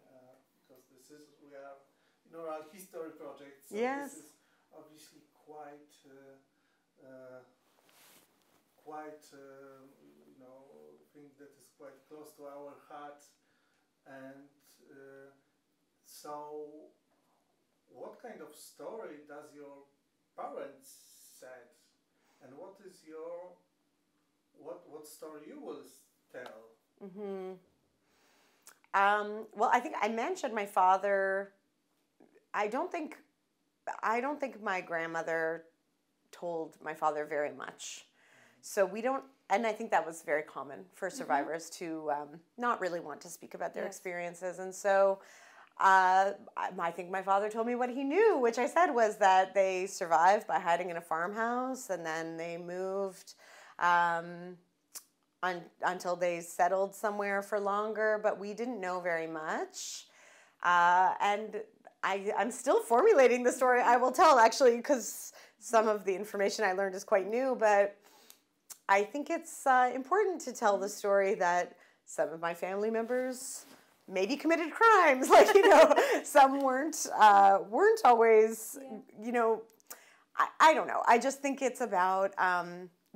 because we are in oral history project, so Yes. this is obviously quite you know, thing that is quite close to our heart. And so what kind of story does your parents said, and what is your what story you will tell? Mm-hmm. Well, I think I mentioned my father. I don't think my grandmother told my father very much. So we don't, and I think that was very common for survivors to not really want to speak about their experiences. And so I think my father told me what he knew, which I said was that they survived by hiding in a farmhouse, and then they moved until they settled somewhere for longer, but we didn't know very much. And I'm still formulating the story I will tell, actually, because some of the information I learned is quite new, but I think it's important to tell the story that some of my family members maybe committed crimes, like, you know, some weren't always, you know, I don't know. I just think it's about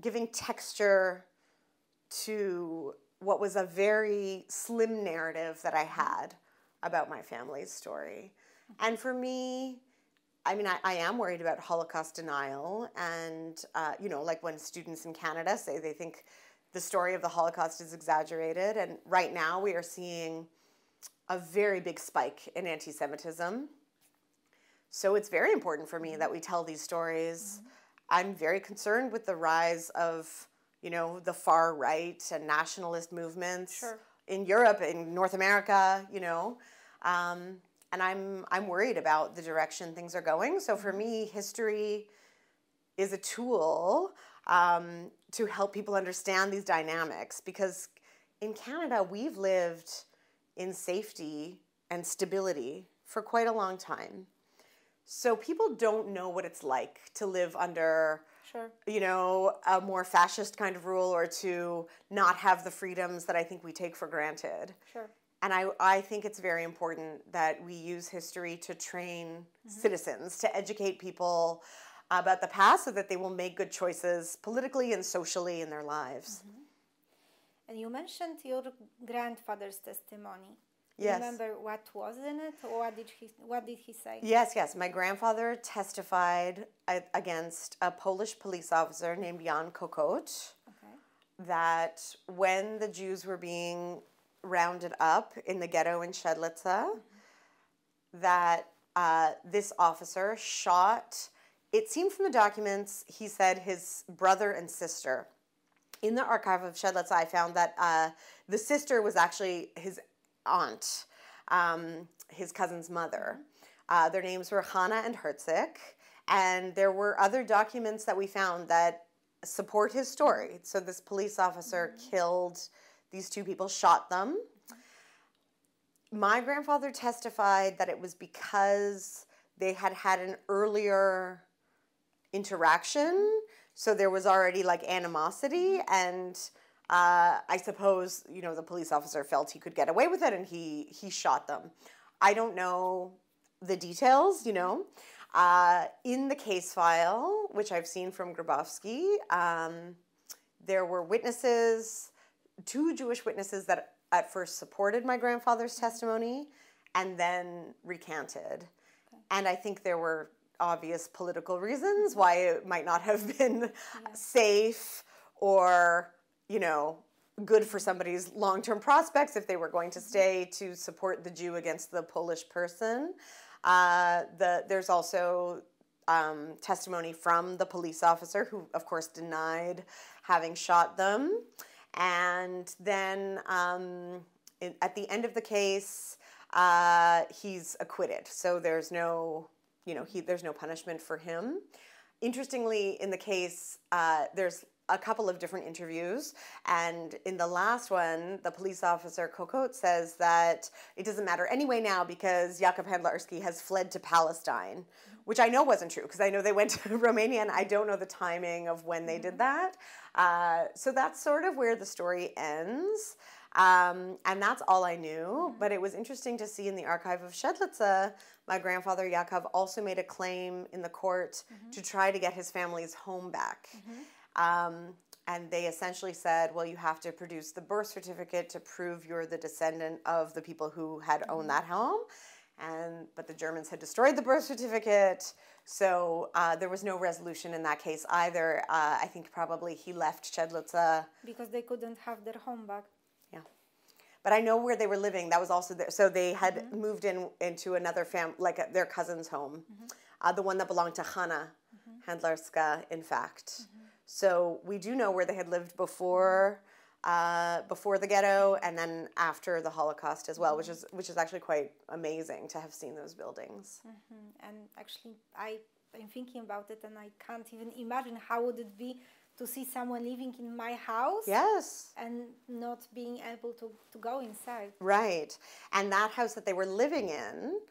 giving texture to what was a very slim narrative that I had about my family's story. And for me, I mean, I am worried about Holocaust denial, and, you know, like when students in Canada say they think the story of the Holocaust is exaggerated, and right now we are seeing a very big spike in anti-Semitism. So it's very important for me that we tell these stories. I'm very concerned with the rise of, you know, the far right and nationalist movements in Europe, in North America, you know. And I'm worried about the direction things are going. So for me, history is a tool to help people understand these dynamics, because in Canada, we've lived in safety and stability for quite a long time. So people don't know what it's like to live under, you know, a more fascist kind of rule, or to not have the freedoms that I think we take for granted. And I think it's very important that we use history to train citizens, to educate people about the past so that they will make good choices politically and socially in their lives. And you mentioned your grandfather's testimony. Yes. Remember what was in it, or what did he say? Yes. My grandfather testified against a Polish police officer named Jan Kokot, that when the Jews were being rounded up in the ghetto in Siedlce, that this officer shot, it seemed from the documents, he said his brother and sister. In the archive of Siedlce, I found that the sister was actually his aunt. his cousin's mother. Their names were Hannah and Herzig, and there were other documents that we found that support his story. So this police officer killed these two people, shot them. My grandfather testified that it was because they had had an earlier interaction, so there was already like animosity, and I suppose, you know, the police officer felt he could get away with it, and he shot them. I don't know the details, you know. In the case file, which I've seen from Grabowski, there were witnesses, two Jewish witnesses that at first supported my grandfather's testimony and then recanted. And I think there were obvious political reasons why it might not have been safe or, you know, good for somebody's long-term prospects if they were going to stay to support the Jew against the Polish person. There's also testimony from the police officer who, of course, denied having shot them. And then at the end of the case, he's acquitted. So there's no, you know, there's no punishment for him. Interestingly, in the case, there's a couple of different interviews, and in the last one, the police officer Kokot says that it doesn't matter anyway now because Jakub Handlarski has fled to Palestine, which I know wasn't true because I know they went to Romania, and I don't know the timing of when they did that. So that's sort of where the story ends, and that's all I knew. But it was interesting to see in the archive of Siedlce, my grandfather Jakub also made a claim in the court to try to get his family's home back. And they essentially said, well, you have to produce the birth certificate to prove you're the descendant of the people who had owned that home. But the Germans had destroyed the birth certificate, so there was no resolution in that case either. I think probably he left Siedlce. Because they couldn't have their home back. Yeah. But I know where they were living. That was also there. So they had moved into another like their cousin's home, the one that belonged to Hannah Handlarska, in fact. So we do know where they had lived before the ghetto and then after the Holocaust as well, which is actually quite amazing to have seen those buildings. And actually, I'm thinking about it, and I can't even imagine how would it be to see someone living in my house. Yes. And not being able to go inside. Right. And that house that they were living in,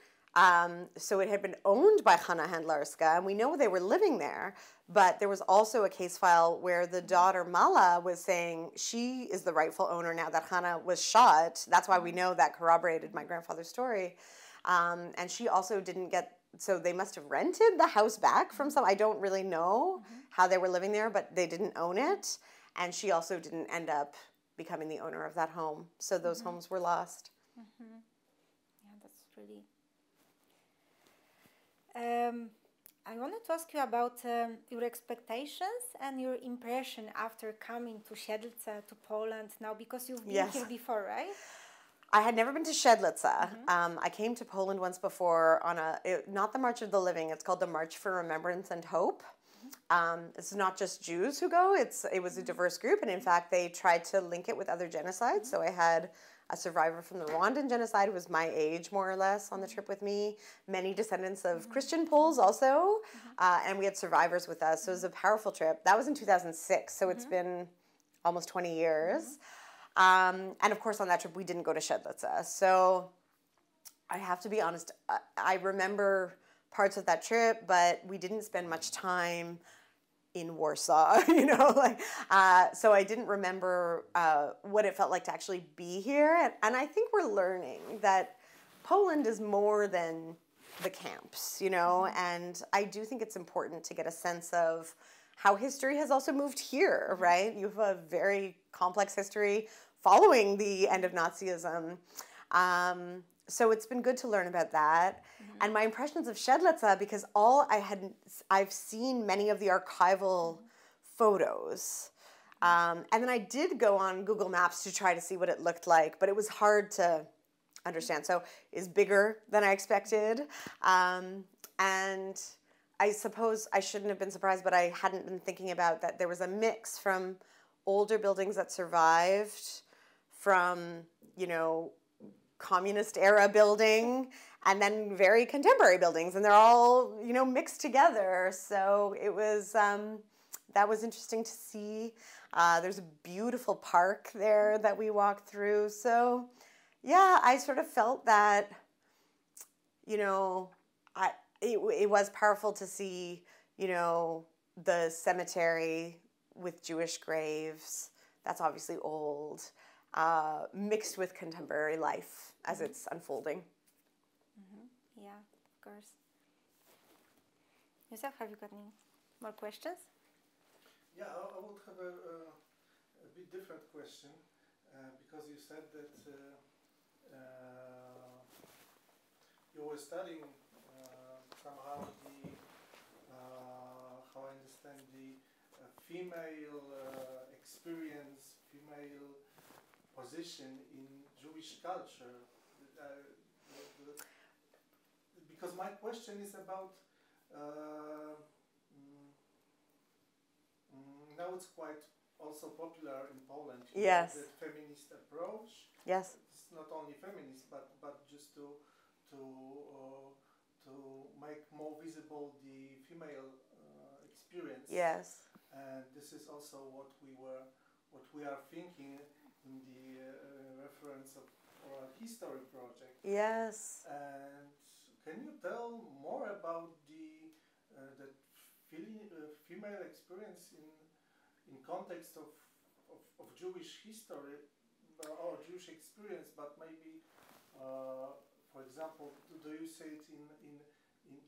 so it had been owned by Hannah Handlarska, and we know they were living there, but there was also a case file where the daughter Mala was saying she is the rightful owner now that Hannah was shot. That's why we know that corroborated my grandfather's story. And she also didn't get, so they must have rented the house back from I don't really know how they were living there, but they didn't own it. And she also didn't end up becoming the owner of that home. So those homes were lost. Yeah, that's really... I wanted to ask you about your expectations and your impression after coming to Siedlce, to Poland now, because you've been here before, right? I had never been to Siedlce. I came to Poland once before on not the March of the Living, it's called the March for Remembrance and Hope. It's not just Jews who go, it was a diverse group, and in fact they tried to link it with other genocides. So I had a survivor from the Rwandan genocide who was my age, more or less, on the trip with me. Many descendants of Christian Poles also, and we had survivors with us. So it was a powerful trip. That was in 2006, so it's been almost 20 years. And of course, on that trip, we didn't go to Siedlce. So I have to be honest, I remember parts of that trip, but we didn't spend much time in Warsaw, you know, like, so I didn't remember what it felt like to actually be here. And I think we're learning that Poland is more than the camps, you know, and I do think it's important to get a sense of how history has also moved here, right? You have a very complex history following the end of Nazism. So it's been good to learn about that. And my impressions of Siedlce, because I've seen many of the archival photos. And then I did go on Google Maps to try to see what it looked like, but it was hard to understand. So it's bigger than I expected. And I suppose I shouldn't have been surprised, but I hadn't been thinking about that there was a mix from older buildings that survived, from, you know, communist era building and then very contemporary buildings, and they're all, you know, mixed together. So it was, that was interesting to see. There's a beautiful park there that we walked through. So yeah, I sort of felt that, you know, it was powerful to see, you know, the cemetery with Jewish graves. That's obviously old, mixed with contemporary life as it's unfolding. Yeah, of course. Yosef, have you got any more questions? Yeah, I would have a bit different question, because you said that you were studying somehow the, how I understand, the female experience, female position in Jewish culture. Because my question is about, now it's quite also popular in Poland. Yes. The feminist approach. Yes. It's not only feminist, but just to make more visible the female experience. Yes. And this is also what we are thinking in the reference of our history project. Yes. And can you tell more about the female experience in context of Jewish history or Jewish experience, but maybe, for example, do you say it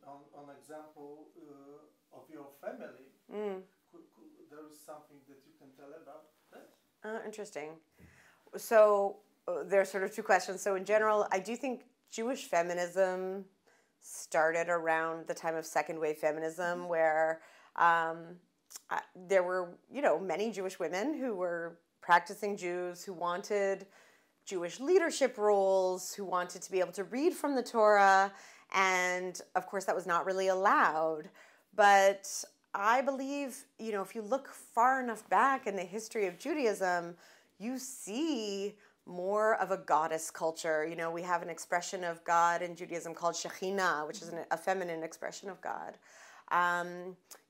on example of your family? There is something that you can tell about that? Interesting. So there are sort of two questions. So in general, I do think Jewish feminism started around the time of second wave feminism, where there were, you know, many Jewish women who were practicing Jews, who wanted Jewish leadership roles, who wanted to be able to read from the Torah, and of course that was not really allowed. But I believe, you know, if you look far enough back in the history of Judaism, you see more of a goddess culture. You know, we have an expression of God in Judaism called Shekhinah, which is a feminine expression of God.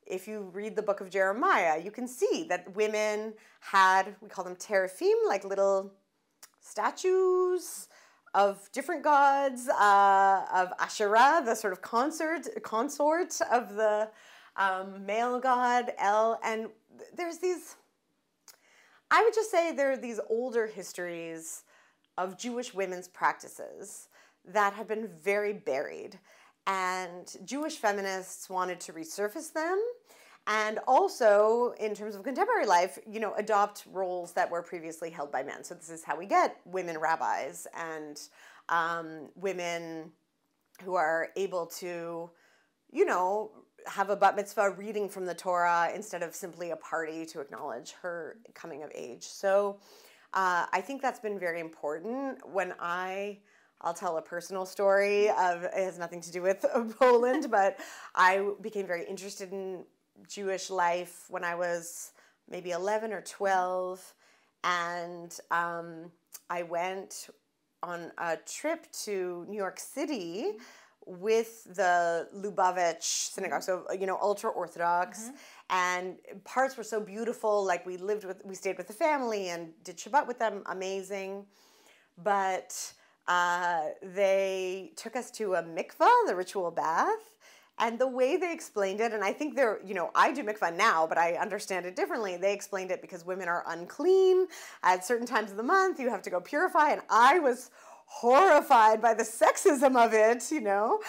If you read the book of Jeremiah, you can see that women had, we call them teraphim, like little statues of different gods, of Asherah, the sort of consort of the male god El. And there's these, I would just say there are these older histories of Jewish women's practices that have been very buried. And Jewish feminists wanted to resurface them, and also, in terms of contemporary life, you know, adopt roles that were previously held by men. So this is how we get women rabbis and women who are able to, you know, have a bat mitzvah reading from the Torah instead of simply a party to acknowledge her coming of age. So I think that's been very important. I'll tell a personal story it has nothing to do with Poland, but I became very interested in Jewish life when I was maybe 11 or 12, and I went on a trip to New York City with the Lubavitch synagogue, so, you know, ultra-Orthodox, and parts were so beautiful, like we stayed with the family and did Shabbat with them, amazing, but they took us to a mikvah, the ritual bath, and the way they explained it, and I think I do mikvah now, but I understand it differently. They explained it because women are unclean at certain times of the month, you have to go purify, and I was horrified by the sexism of it, you know.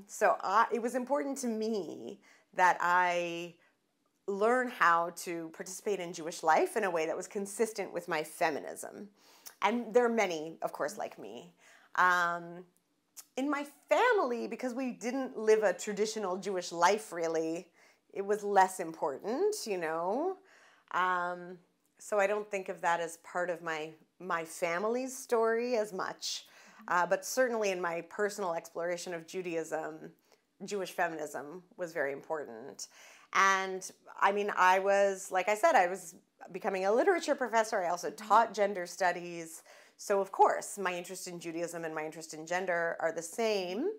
So it was important to me that I learn how to participate in Jewish life in a way that was consistent with my feminism. And there are many, of course, like me. In my family, because we didn't live a traditional Jewish life, really, it was less important, you know. So I don't think of that as part of my family's story as much. But certainly in my personal exploration of Judaism, Jewish feminism was very important. And I mean, like I said, I was becoming a literature professor. I also taught gender studies. So of course, my interest in Judaism and my interest in gender are the same.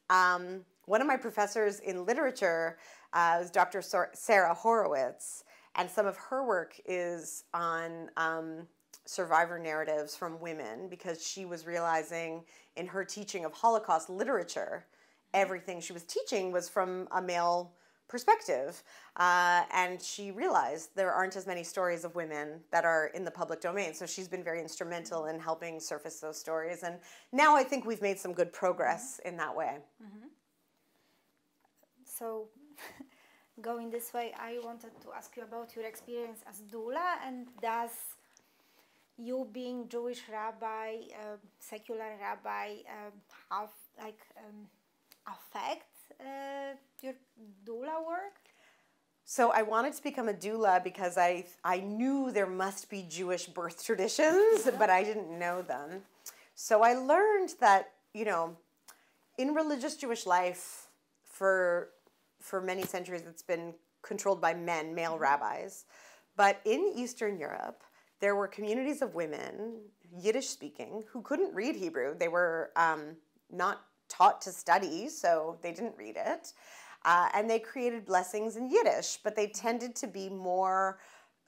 One of my professors in literature was Dr. Sarah Horowitz, and some of her work is on survivor narratives from women, because she was realizing in her teaching of Holocaust literature, everything she was teaching was from a male perspective. And she realized there aren't as many stories of women that are in the public domain. So she's been very instrumental in helping surface those stories. And now I think we've made some good progress in that way. So going this way, I wanted to ask you about your experience as doula, and does you being Jewish rabbi, secular rabbi, have affect your doula work? So I wanted to become a doula because I knew there must be Jewish birth traditions, but I didn't know them. So I learned that, you know, in religious Jewish life, for many centuries, it's been controlled by men, male rabbis. But in Eastern Europe, there were communities of women, Yiddish speaking, who couldn't read Hebrew. They were not taught to study, so they didn't read it. And they created blessings in Yiddish, but they tended to be more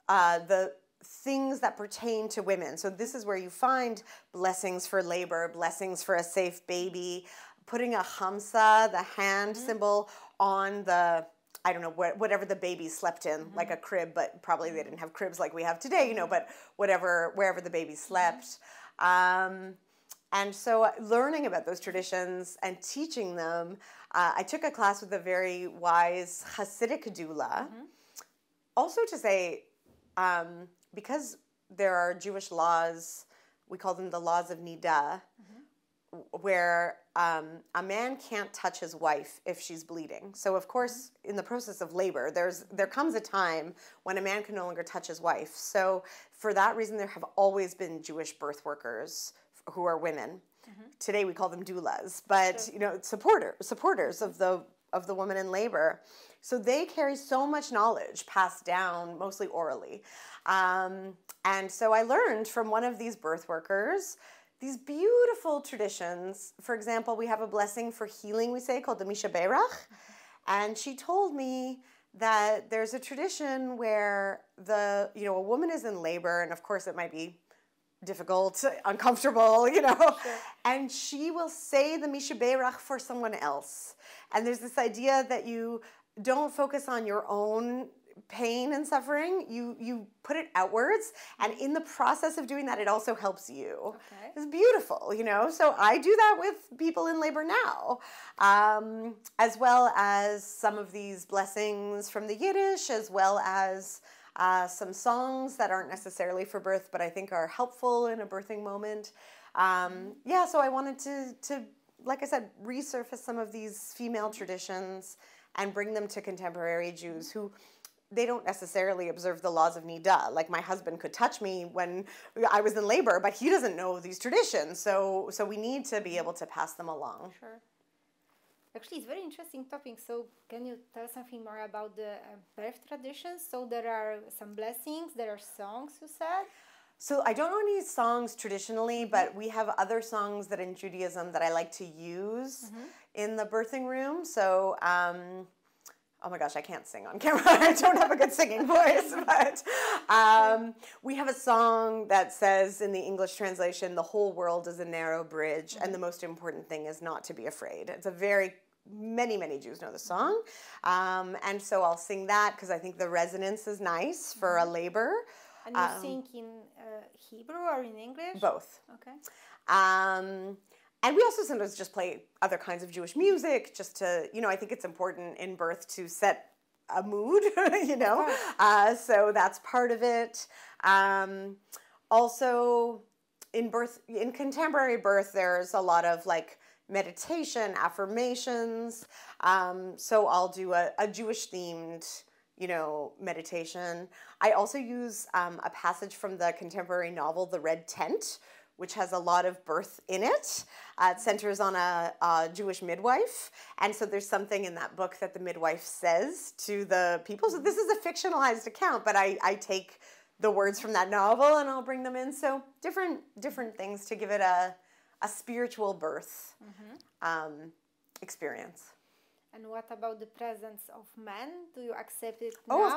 the things that pertain to women. So this is where you find blessings for labor, blessings for a safe baby, putting a hamsa, the hand symbol, on the, I don't know, whatever the baby slept in, like a crib, but probably they didn't have cribs like we have today, you know, but wherever the baby slept. And so learning about those traditions and teaching them, I took a class with a very wise Hasidic doula. Also to say, because there are Jewish laws, we call them the laws of Nida, where a man can't touch his wife if she's bleeding. So of course, in the process of labor, there comes a time when a man can no longer touch his wife. So for that reason, there have always been Jewish birth workers who are women. Today we call them doulas, but you know, supporters of the woman in labor. So they carry so much knowledge passed down, mostly orally. And so I learned from one of these birth workers these beautiful traditions. For example, we have a blessing for healing, we say, called the Misha Berach. And she told me that there's a tradition where a woman is in labor, and of course it might be difficult, uncomfortable, you know, and she will say the Misha Berach for someone else. And there's this idea that you don't focus on your own pain and suffering, you put it outwards, and in the process of doing that, it also helps you. It's beautiful, you know. So I do that with people in labor now, as well as some of these blessings from the Yiddish, as well as some songs that aren't necessarily for birth, but I think are helpful in a birthing moment. So I wanted to, like I said, resurface some of these female traditions and bring them to contemporary Jews who they don't necessarily observe the laws of Nida. Like my husband could touch me when I was in labor, but he doesn't know these traditions. So we need to be able to pass them along. Sure. Actually, it's a very interesting topic. So can you tell something more about the birth traditions? So there are some blessings, there are songs, you said? So I don't know any songs traditionally, but we have other songs that in Judaism that I like to use in the birthing room. So, oh my gosh, I can't sing on camera. I don't have a good singing voice, but we have a song that says in the English translation, the whole world is a narrow bridge, and the most important thing is not to be afraid. It's many Jews know the song. And so I'll sing that because I think the resonance is nice for a labor. And you sing in Hebrew or in English? Both. Okay. And we also sometimes just play other kinds of Jewish music just to, you know, I think it's important in birth to set a mood, you know. So that's part of it. Also, in contemporary birth, there's a lot of like meditation, affirmations. So I'll do a Jewish themed, you know, meditation. I also use a passage from the contemporary novel, The Red Tent, which has a lot of birth in it. It centers on a Jewish midwife. And so there's something in that book that the midwife says to the people. So this is a fictionalized account, but I take the words from that novel and I'll bring them in. So different things to give it a spiritual birth experience. And what about the presence of men? Do you accept it now? Oh,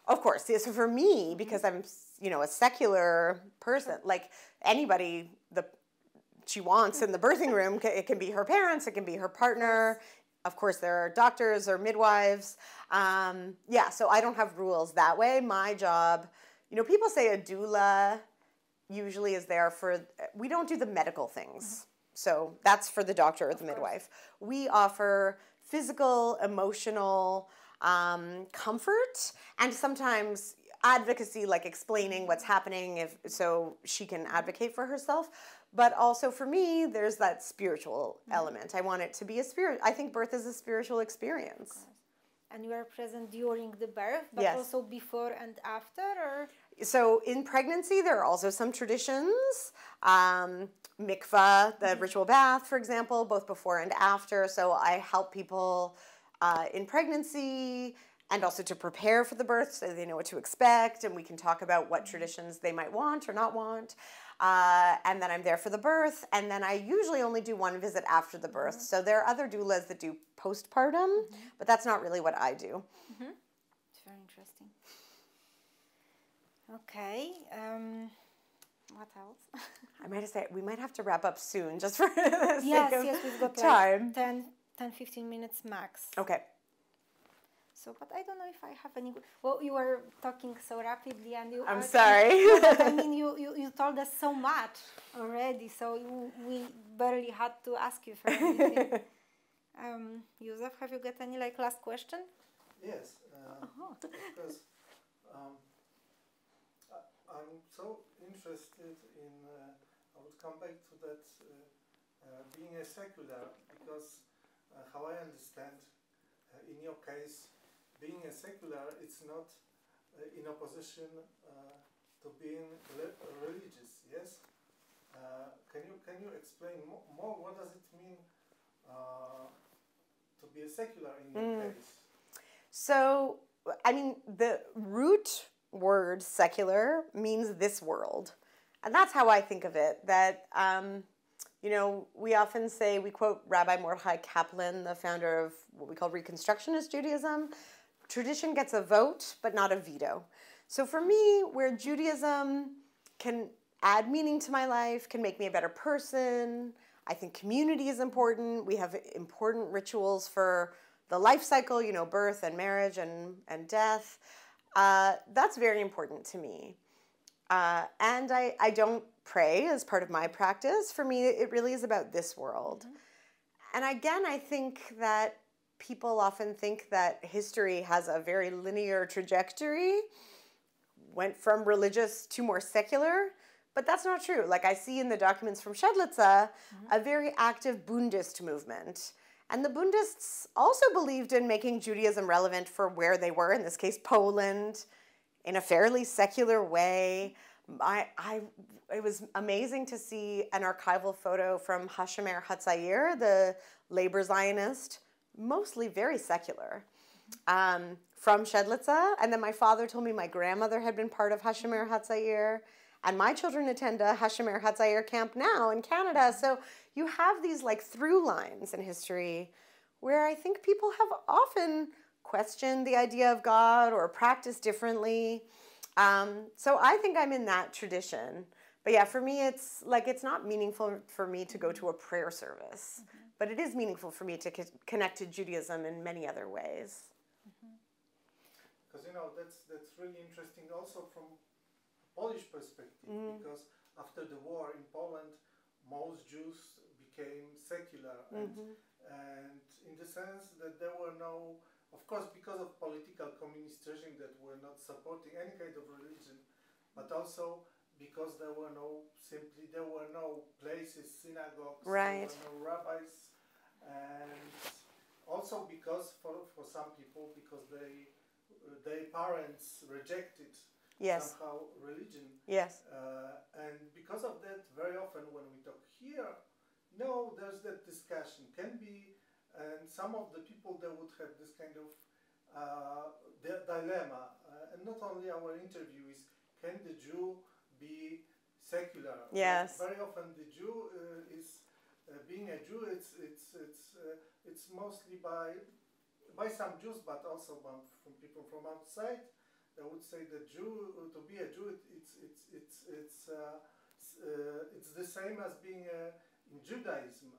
of course. Yeah, so for me, because I'm, a secular person, like anybody she wants in the birthing room, it can be her parents, it can be her partner. Of course, there are doctors or midwives. So I don't have rules that way. My job, people say a doula usually is there we don't do the medical things. So that's for the doctor or the midwife. We offer physical, emotional comfort, and sometimes advocacy, like explaining what's happening so she can advocate for herself. But also for me, there's that spiritual element. I want it to be I think birth is a spiritual experience. And you are present during the birth, but yes. also before and after? Or? So in pregnancy, there are also some traditions. Mikvah, the ritual bath, for example, both before and after. So I help people in pregnancy and also to prepare for the birth so they know what to expect. And we can talk about what traditions they might want or not want. And then I'm there for the birth. And then I usually only do one visit after the birth. So there are other doulas that do postpartum, but that's not really what I do. It's very interesting. Okay. What else? I might say we might have to wrap up soon just for the sake of we've got time. Like 10-15 minutes max. Okay. So, but I don't know if I have any. Well, you were talking so rapidly, and you. I'm sorry. I mean, you told us so much already, so we barely had to ask you for anything. Józef, have you got any last question? Yes. Because I'm so interested in. I would come back to that being a secular, because how I understand, in your case, being a secular, it's not in opposition to being religious. Yes. Can you explain more? What does it mean to be a secular in your case? So, I mean, the root word secular means this world. And that's how I think of it. That, we often say, we quote Rabbi Mordechai Kaplan, the founder of what we call Reconstructionist Judaism. Tradition gets a vote, but not a veto. So for me, where Judaism can add meaning to my life, can make me a better person, I think community is important. We have important rituals for the life cycle, birth and marriage and death. That's very important to me. And I don't pray as part of my practice. For me, it really is about this world. And again, I think that people often think that history has a very linear trajectory, went from religious to more secular, but that's not true. Like I see in the documents from Shedlitza, a very active Bundist movement. And the Bundists also believed in making Judaism relevant for where they were, in this case, Poland, in a fairly secular way. It was amazing to see an archival photo from Hashomer Hatzair, the labor Zionist, mostly very secular, from Shedlitza. And then my father told me my grandmother had been part of Hashomer Hatzair. And my children attend a Hashomer Hatzair camp now in Canada. So you have these through lines in history where I think people have often questioned the idea of God or practiced differently. So I think I'm in that tradition. But yeah, for me, it's not meaningful for me to go to a prayer service. But it is meaningful for me to connect to Judaism in many other ways. Because, that's really interesting also from a Polish perspective, because after the war in Poland, most Jews became secular. And in the sense that there were no, of course, because of political communist regime that were not supporting any kind of religion, but also because there were no places, synagogues, right. There were no rabbis, and also because for some people, because their parents rejected somehow religion. Yes. And because of that, very often when we talk here, there's that discussion. Can be, and some of the people that would have this kind of dilemma, and not only our interviewees, can the Jew be secular? Yes. Very often the Jew is being a Jew. It's mostly by some Jews, but also from people from outside. They would say that to be a Jew, it's the same as being in Judaism.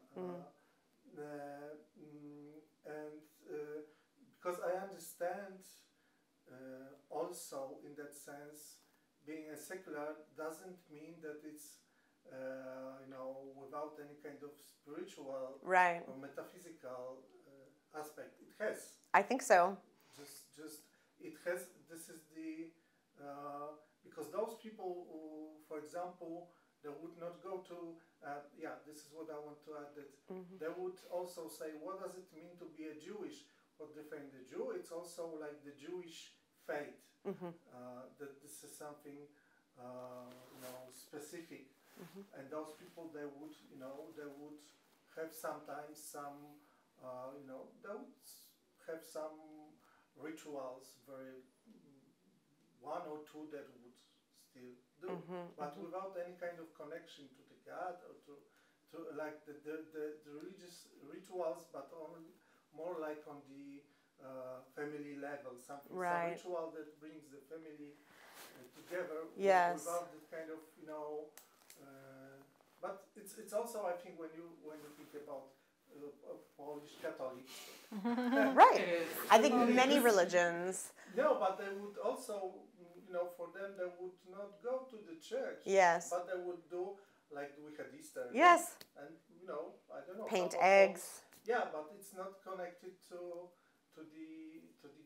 And because I understand also in that sense, being a secular doesn't mean that it's without any kind of spiritual Right. or metaphysical aspect. It has. I think so. Just it has. This is the because those people who, for example, they would not go to. This is what I want to add. That they would also say, what does it mean to be a Jewish? What defines the Jew? It's also like the Jewish faith. That this is something specific. And those people, they would have sometimes some, they would have some rituals, one or two that would still do, but without any kind of connection to the God or to like the religious rituals, but more like on the family level, some ritual that brings the family together. Yes. Without the kind of but it's also, I think, when you think about Polish Catholics. Right. I think many religions. No, but they would also, for them, they would not go to the church. Yes. But they would do, like we had Easter. Yes. And, I don't know. Paint eggs. Yeah, but it's not connected to the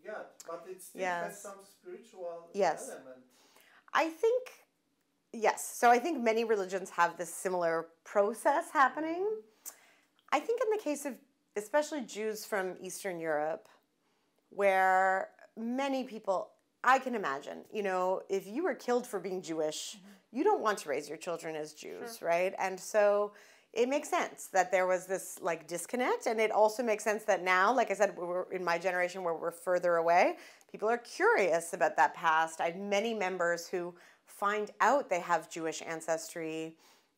God. But it still has some spiritual element. I think, yes. So I think many religions have this similar process happening. I think in the case of especially Jews from Eastern Europe, where many people, I can imagine, if you were killed for being Jewish, you don't want to raise your children as Jews, right? And so it makes sense that there was this like disconnect, and it also makes sense that now, like I said, we're in my generation where we're further away, people are curious about that past. I have many members who find out they have Jewish ancestry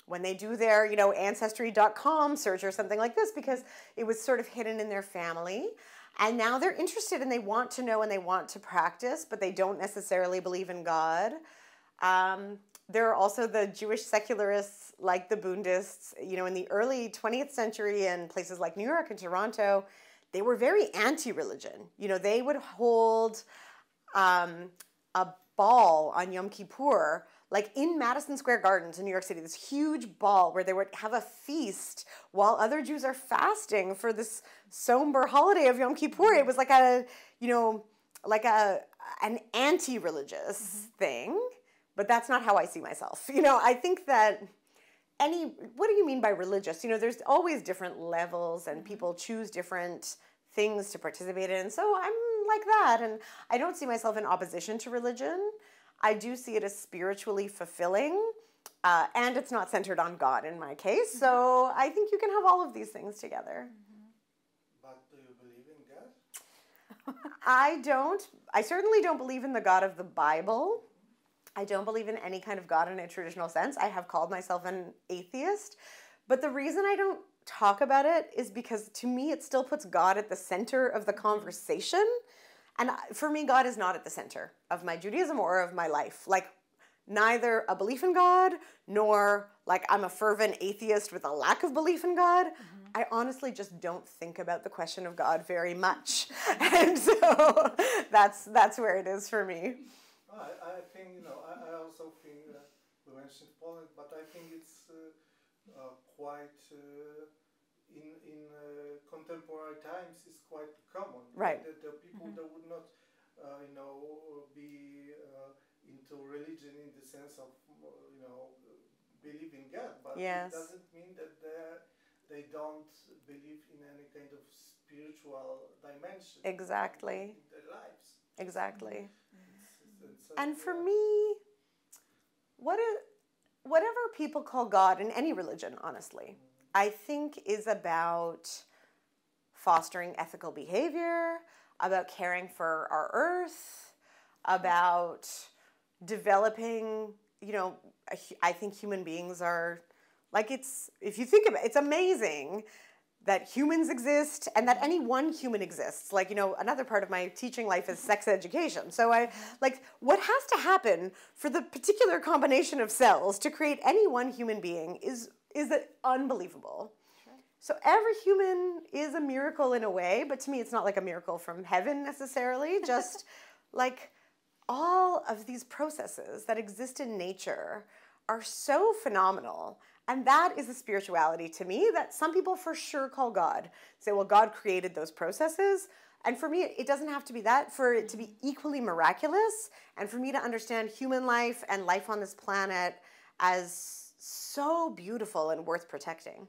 when they do their, ancestry.com search or something like this, because it was sort of hidden in their family. And now they're interested and they want to know and they want to practice, but they don't necessarily believe in God. There are also the Jewish secularists like the Bundists. In the early 20th century in places like New York and Toronto, they were very anti-religion. They would hold a ball on Yom Kippur, like in Madison Square Gardens in New York City, this huge ball where they would have a feast while other Jews are fasting for this somber holiday of Yom Kippur. It was like an anti-religious thing, but that's not how I see myself. I think that what do you mean by religious? There's always different levels and people choose different things to participate in. So I'm like that, and I don't see myself in opposition to religion. I do see it as spiritually fulfilling, and it's not centered on God in my case. So I think you can have all of these things together. But do you believe in God? I don't. I certainly don't believe in the God of the Bible. I don't believe in any kind of God in a traditional sense. I have called myself an atheist. But the reason I don't talk about it is because to me it still puts God at the center of the conversation. And for me, God is not at the center of my Judaism or of my life. Like, neither a belief in God, nor like I'm a fervent atheist with a lack of belief in God. I honestly just don't think about the question of God very much. And so that's where it is for me. I think, I also think we mentioned Poland, but I think it's quite... in contemporary times is quite common. Right. The people that would not, be into religion in the sense of, believe in God. But it doesn't mean that they don't believe in any kind of spiritual dimension. Exactly. In their lives. Exactly. It's and for me, whatever people call God in any religion, honestly, I think is about fostering ethical behavior, about caring for our earth, about developing, I think human beings are, like, if you think of it, it's amazing that humans exist and that any one human exists. Like, another part of my teaching life is sex education. So what has to happen for the particular combination of cells to create any one human being is unbelievable. Sure. So every human is a miracle in a way, but to me it's not like a miracle from heaven necessarily, just like all of these processes that exist in nature are so phenomenal. And that is a spirituality to me that some people for sure call God. Say, well, God created those processes. And for me, it doesn't have to be that. For it to be equally miraculous, and for me to understand human life and life on this planet as so beautiful and worth protecting.